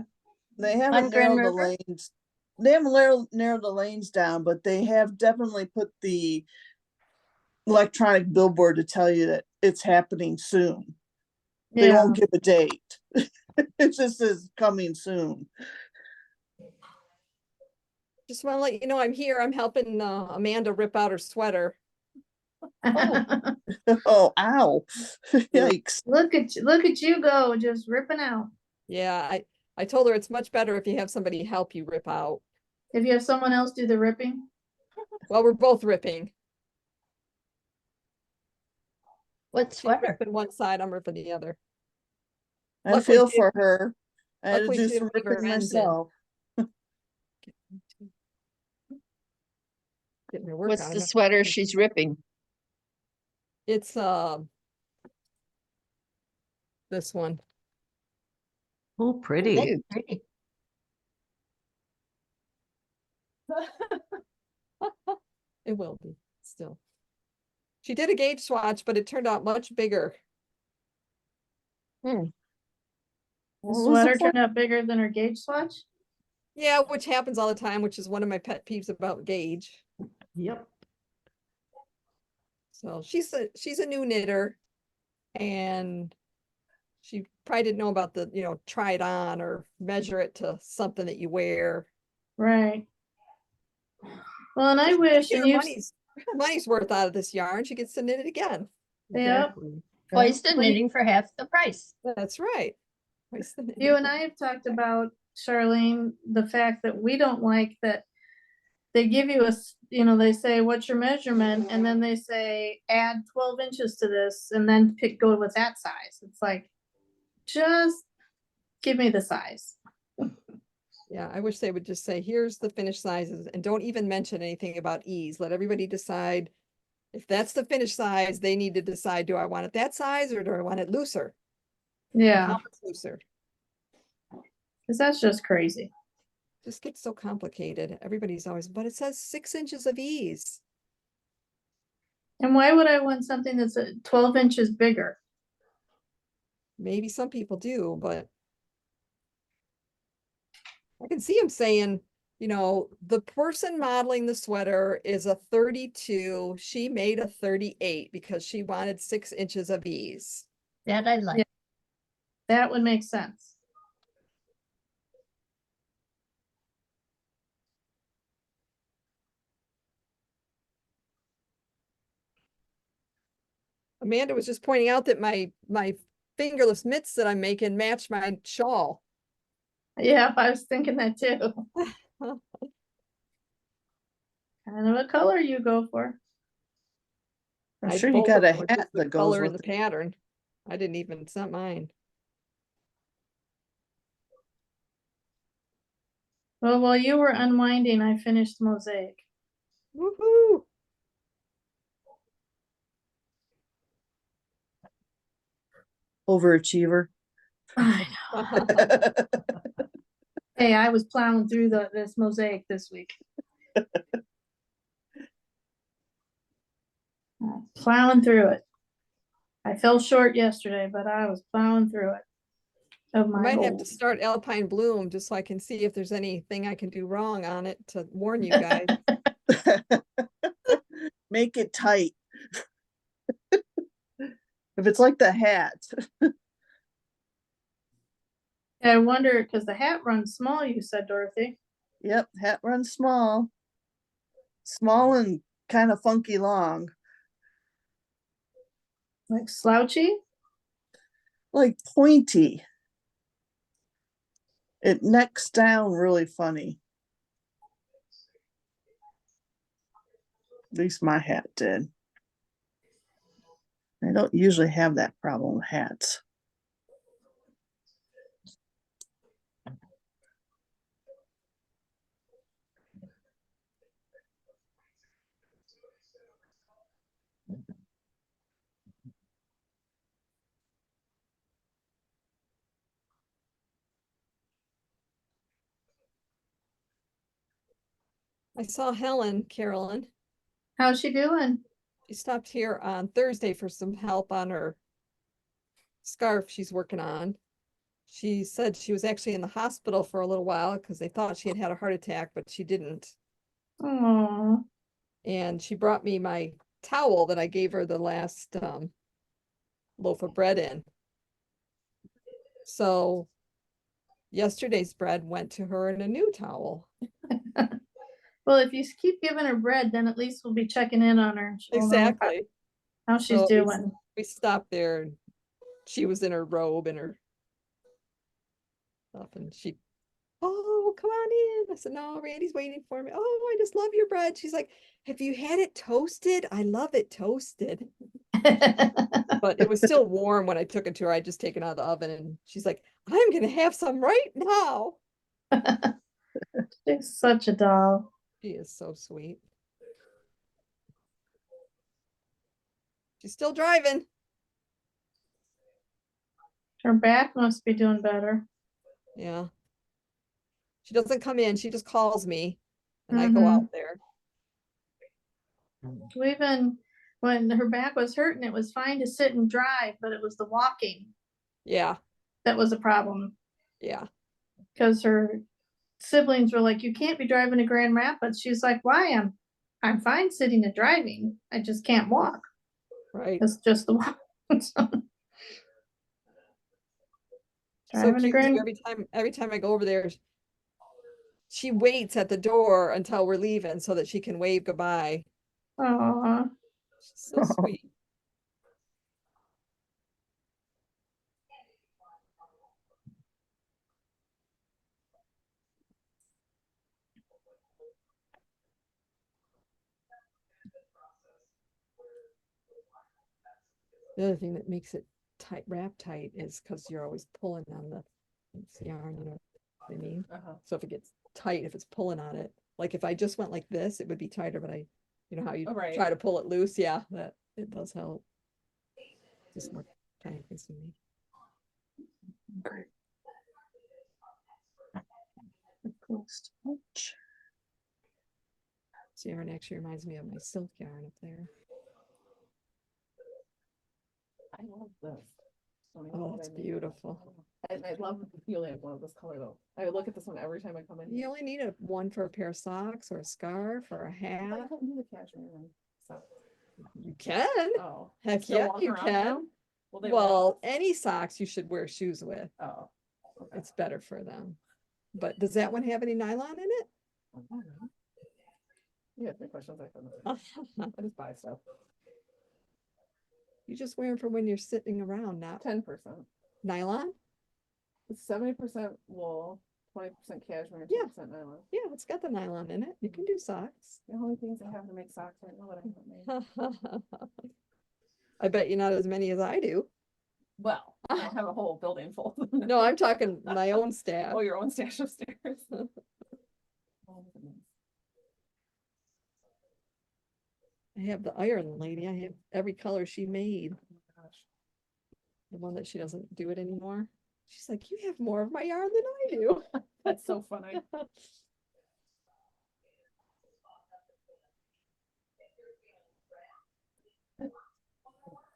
they haven't Grand narrowed the River? lanes. They haven't narrowed the lanes down, but they have definitely put the electronic billboard to tell you that it's happening soon. They Yeah, won't give a date. It just says coming soon. Just want to let you know I'm here. I'm helping Amanda rip out her sweater. Oh, ow. Yikes. look at you go, just ripping out. Yeah, I told her it's much better if you have somebody help you rip out. If you have someone else do the ripping, Well, we're both ripping. What sweater? Ripping one side, I'm ripping the other. I Luckily feel she- for her. I had to luckily do she some didn't leave her ripping ends in. myself. Getting her work What's on the it. sweater she's ripping? It's this one. Oh, pretty. Cute. Pretty. It will be still. She did a gauge swatch, but it turned out much bigger. the What was sweater the turned out bigger than her gauge swatch. Yeah, which happens all the time, which is one of my pet peeves about gauge. Yep. So she's a new knitter, and she probably didn't know about the, try it on or measure it to something that you wear. Right. Well, and I wish, Get and her you, money's worth out of this yarn. She gets to knit it again. yeah, Twice the Well, you- knitting for half the price. That's right. Twice the knitting. you and I have talked about, Charlene, the fact that we don't like that they give you they say, what's your measurement? And then they say, add 12 inches to this and then go with that size. It's like, just give me the size. Yeah, I wish they would just say, here's the finished sizes, and don't even mention anything about ease. Let everybody decide. If that's the finished size, they need to decide, do I want it that size or do I want it looser? Yeah, How much looser? because that's just crazy. Just gets so complicated. Everybody's always, but it says 6 inches of ease. And why would I want something that's 12 inches bigger? Maybe some people do, but I can see him saying, the person modeling the sweater is a 32. She made a 38 because she wanted 6 inches of ease. That I like. Yeah. That would make sense. Amanda was just pointing out that my fingerless mitts that I'm making match my shawl. Yeah, I was thinking that too. Kind of a color you go for. I'm I sure you both got of a them were hat just the that goes color with and the it. pattern. I didn't even, it's not mine. Well, while you were unwinding, I finished the mosaic. Woohoo! Overachiever. Hey, I was plowing through this mosaic this week. Plowing through it. I fell short yesterday, but I was plowing through it. Of I my might have goal. to start Alpine Bloom just so I can see if there's anything I can do wrong on it to warn you guys. Make it tight. If it's like the hat. I wonder, because the hat runs small, you said, Dorothy. Yep, hat runs small. Small and kind of funky long. Like slouchy? Like pointy. It necks down really funny. At least my hat did. I don't usually have that problem with hats. I saw Helen, Carolyn. How's she doing? She stopped here on Thursday for some help on her scarf she's working on. She said she was actually in the hospital for a little while because they thought she had had a heart attack, but she didn't. Oh, And she brought me my towel that I gave her the last loaf of bread in. So yesterday's bread went to her in a new towel. well, if you keep giving her bread, then at least we'll be checking in on her. We'll know Exactly. how she's So doing. we stopped there and she was in her robe and her stuff and she, oh, come on in. I said, no, Randy's waiting for me. Oh, I just love your bread. She's like, have you had it toasted? I love it toasted. But it was still warm when I took it to her. I just taken it out of the oven and she's like, I'm gonna have some right now. She's such a doll. She is so sweet. She's still driving. Her back must be doing better. Yeah. She doesn't come in. She just calls me and I go out there. Even when her back was hurting, it was fine to sit and drive, but it was the walking Yeah. that was a problem. Yeah. Because her siblings were like, you can't be driving to Grand Rapids. She's like, why? I'm fine sitting and driving. I just can't walk. Right. It's just the walk. So Driving to cute Grand. too. Every time I go over there, she waits at the door until we're leaving so that she can wave goodbye. Aw. She's so sweet. The other thing that makes it tight, wrap tight, is because you're always pulling on the yarn, you know what I mean? So if it gets tight, if it's pulling on it, like if I just went like this, it would be tighter, but you know how you right. try to pull it loose? Yeah, that it does help. Just more time consuming. This yarn actually reminds me of my silk yarn up there. I love this. Oh, it's beautiful. I love you only have one of this color though. I look at this one every time I come in. You only need one for a pair of socks or a scarf or a I hat. don't need a cashmere one. So. You can. Oh. Heck Still yeah, walk you around can. them? Will they Well, walk? any socks you should wear shoes with. Oh. Okay. It's better for them. But does that one have any nylon in it? You have any questions? I just buy stuff. You just wear them for when you're sitting around, not 10%. nylon? It's 70% wool, 20% cashmere, Yeah. 10% nylon. Yeah, it's got the nylon in it. You can do socks. The only things I have to make socks right now that I haven't made. I bet you not as many as I do. Well, I don't have a whole building full. of them. No, I'm talking my own staff. Oh, your own stash upstairs. Oh, goodness. I have the iron lady. I have every color she made. Oh my gosh. The one that she doesn't do it anymore. She's like, you have more of my yarn than I do. That's so funny.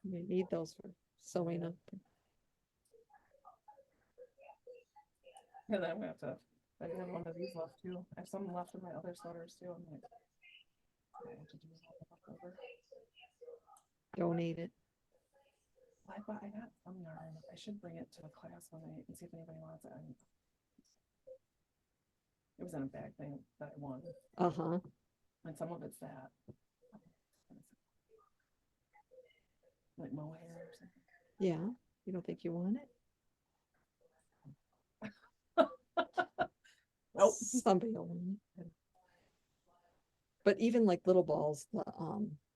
You need those for sewing up. And then I'm gonna have to, I have one of these left too. I have some left in my other sweaters too. I'm like, I have to do something leftover. Donate it. I got some yarn. I should bring it to a class one night and see if anybody wants it. It was in a bag thing that I won, Uh-huh. and some of it's that. Like mohair or something. Yeah. You don't think you want it? Nope. Somebody will want it. But even like little balls,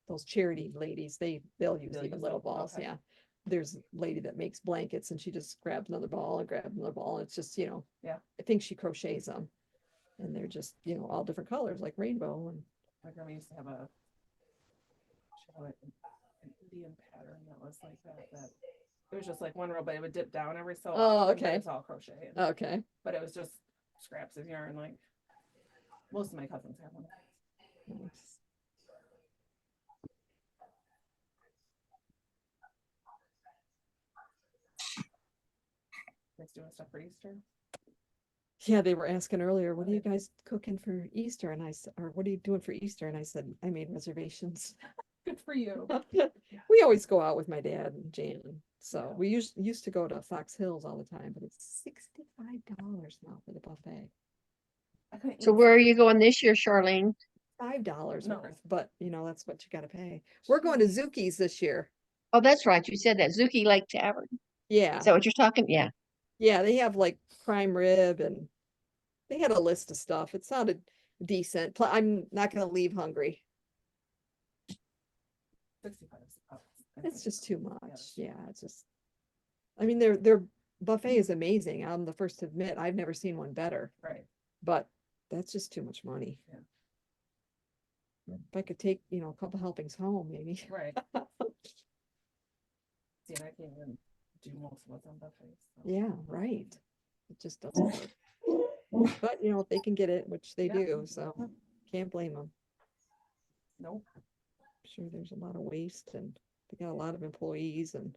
those charity ladies, they'll use They'll even use little them, balls, okay. yeah. There's a lady that makes blankets and she just grabs another ball and grabs another ball. It's just, you know. Yeah. I think she crochets them. And they're just, you know, all different colors like rainbow and My grandma used to have an Indian pattern that was like that. It was just like one row, but it would dip down every so Oh, often, but okay. it's all crochet. okay. But it was just scraps of yarn. Like most of my cousins have one. Nice. Guys doing stuff for Easter. Yeah, they were asking earlier, what are you guys cooking for Easter? And I said, or what are you doing for Easter? And I said, I made reservations. Good for you. We always go out with my dad and Jan. So we used to go to Fox Hills all the time, but it's $65 now for the buffet. I couldn't So eat where are some- you going this year, Charlene? $5 No. worth, but you know, that's what you gotta pay. We're going to Zuki's this year. Oh, that's right. You said that Zuki Lake Tavern. Yeah. Is that what you're talking? Yeah. Yeah, they have like prime rib and they had a list of stuff. It sounded decent. I'm not gonna leave hungry. 65 bucks. It's just too much. that's- Yeah, it's just. I mean, their buffet is amazing. I'm the first to admit I've never seen one better, Right. but that's just too much money. Yeah. If I could take, you know, a couple helpings home, maybe. Right. See, and I can't even do most of what's on buffets. So. Yeah, right. It just doesn't work. But you know, if they can get it, which they Yeah. do, so can't blame them. Nope. I'm sure there's a lot of waste and they got a lot of employees and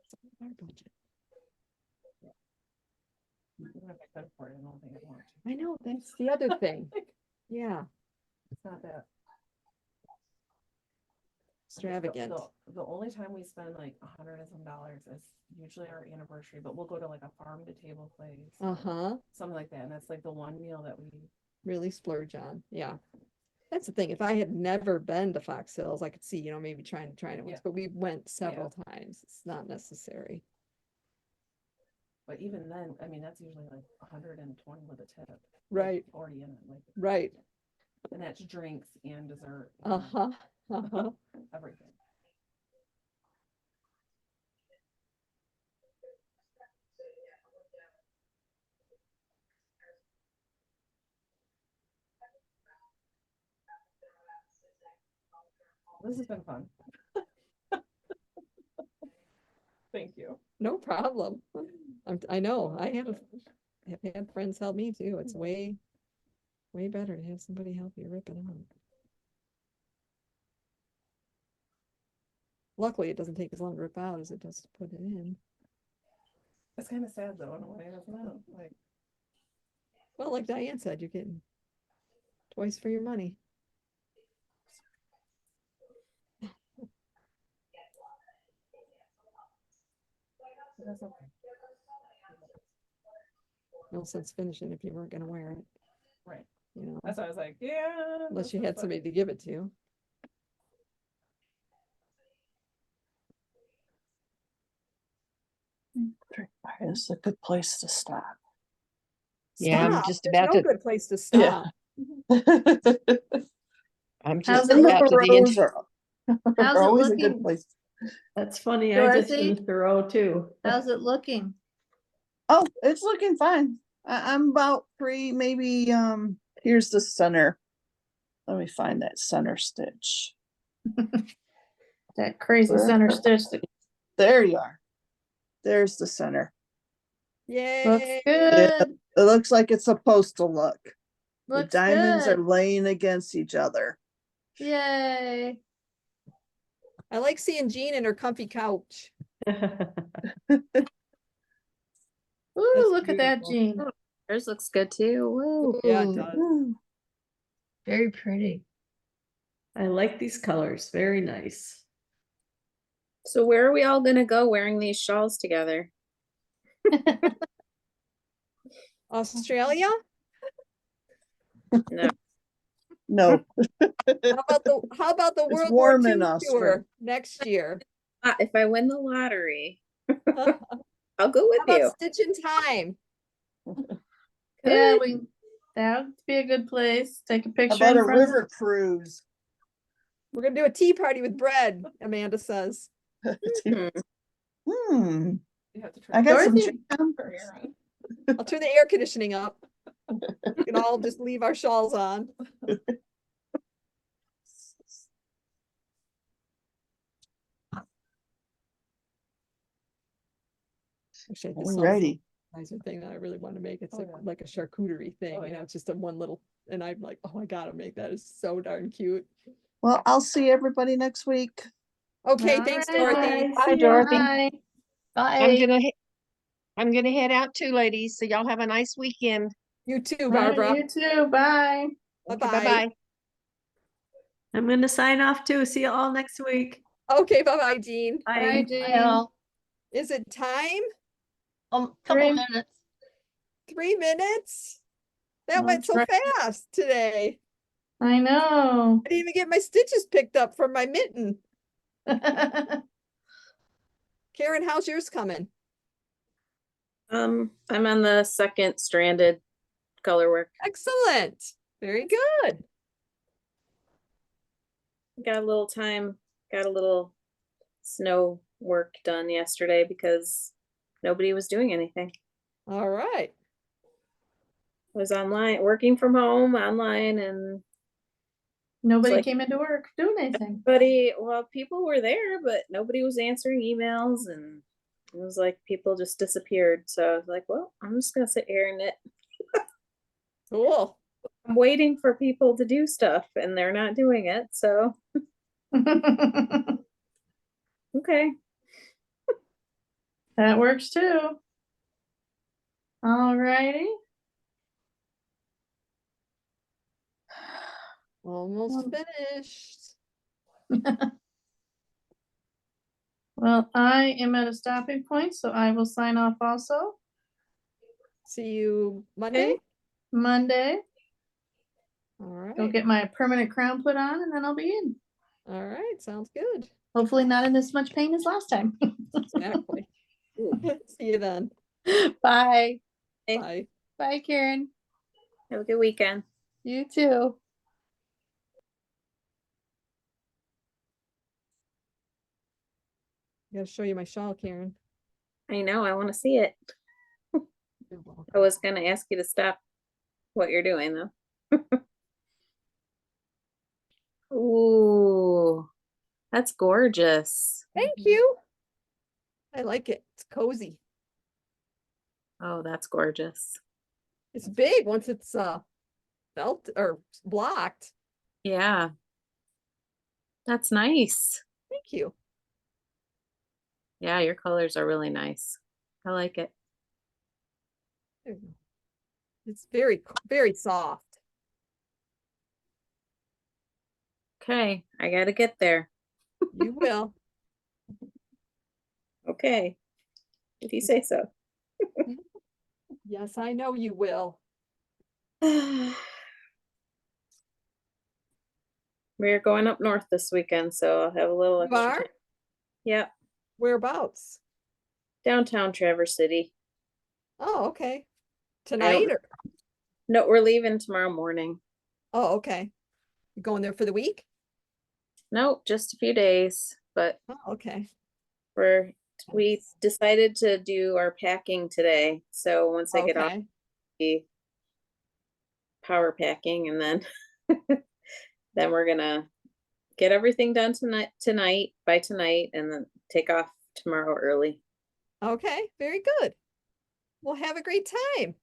it's all our budget. Even if I could afford it, I don't think I want to. I know, that's the other thing. Yeah, It's not that extravagant. The only time we spend like $100 and some is usually our anniversary, but we'll go to like a farm to table place, Uh-huh, something like that, and that's like the one meal that we. really splurge on, yeah. That's the thing, if I had never been to Fox Hills, I could see, you know, maybe trying it once, Yeah. but we went several times. It's not necessary. But even then, I mean, that's usually like 120 with a tip. like Right. 40 in it, like, Right, and that's drinks and dessert. and uh-huh, uh-huh. Everything. This has been fun. Thank you. No problem. I know, have had friends help me too. It's way better to have somebody help you rip it out. Luckily, it doesn't take as long to rip out as it does to put it in. It's kind of sad though, in a way, isn't it? Like, Well, like Diane said, you're getting twice for your money. that's okay. No sense finishing if you weren't gonna wear it, Right. you know, That's why I was like, yeah. unless this you is had fun. somebody to give it to. It's a good place to stop. Yeah, I'm Stop. just There's about no to- good place to Yeah. stop. I'm How's just it about to the end. Burrows are How's it always a good looking? place. That's funny. I just Dorothy? finished the row too. How's it looking? Oh, it's looking fine. I'm about 3, maybe, here's the center. Let me find that center stitch. That crazy center stitch that There you are. There's the center. looks Yay. good. It looks like it's supposed to look. The Looks diamonds are good. laying against each other. Yay. I like seeing Jean in her comfy couch. Ooh, That's look at that, beautiful. Jean. Yours looks good too. Woo. Yeah, it does. Ooh. Very pretty. I like these colors. Very nice. So where are we all gonna go wearing these shawls together? Australia? No. No, How about the It's World War warm in II Australia. tour next year? If I win the lottery, How I'll go with you. about Stitch in Time? Yeah, Good. that would be a good place. Take a how picture about in a front of river cruise? We're gonna do a tea party with bread, Amanda says. Hmm. Hmm, You have to try I got some Dorothy? jam. for Aaron. I'll turn the air conditioning up. We can all just leave our shawls on. Actually, this Alrighty. nicer thing that I really want to make. It's Oh, like, yeah. like a charcuterie thing, Oh, you know, yeah. it's just a one little, and I'm like, oh, I gotta make that. It's so darn cute. Well, I'll see everybody next week. Okay, All thanks, right. Dorothy. Bye, Dorothy. Bye. Bye. I'm gonna head out too, ladies. So y'all have a nice weekend. You too, All right, Barbara. you too. Bye. Okay, Bye-bye. bye-bye. I'm going to sign off too. See you all next week. Okay, bye-bye, Jean. Bye, Bye. Jean. Well, Is it time? couple Three. minutes. 3 minutes? That went That's so right. fast today. I know. I didn't even get my stitches picked up from my mitten. Karen, how's yours coming? I'm on the second stranded color work. Excellent. Very good. Got a little time, got a little snow work done yesterday because nobody was doing anything. All right. I was online, working from home, online, and Nobody like- came into work doing anything. well, people were there, but nobody was answering emails, and it was like people just disappeared. So I was like, well, I'm just gonna sit here and knit. Cool. I'm waiting for people to do stuff, and they're not doing it. So okay. That works too. All righty. Almost finished. Well, I am at a stopping point, so I will sign off also. See you Monday. Monday. All right. Go get my permanent crown put on, and then I'll be in. All right. Sounds good. Hopefully not in as much pain as last time. Exactly. See you then. Bye. Okay. Bye. Bye, Karen. Have a good weekend. You too. I gotta show you my shawl, Karen. I know, I want to see it. You're welcome. I was gonna ask you to stop what you're doing though. Ooh, that's gorgeous. Thank you. I like it. It's cozy. Oh, that's gorgeous. It's big once it's felt or blocked. Yeah. That's nice. Thank you. Yeah, your colors are really nice. I like it. There you go. It's very, very soft. Okay, I gotta get there. You will. Okay. If you say so. Yes, I know you will. We're going up north this weekend, so I'll have a little You extra are? time. Yep. Whereabouts? Downtown Traverse City. Oh, okay. Tonight or, No, we're leaving tomorrow morning. oh, okay. You going there for the week? Nope, just a few days, but Oh, okay. we decided to do our packing today. So once I get off, Okay. the power packing, and then then we're gonna get everything done by tonight, and then take off tomorrow early. Okay, very good. Well, have a great time.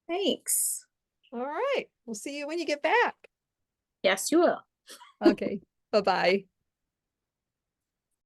Thanks. All right. We'll see you when you get back. Yes, you will. Okay. Bye-bye.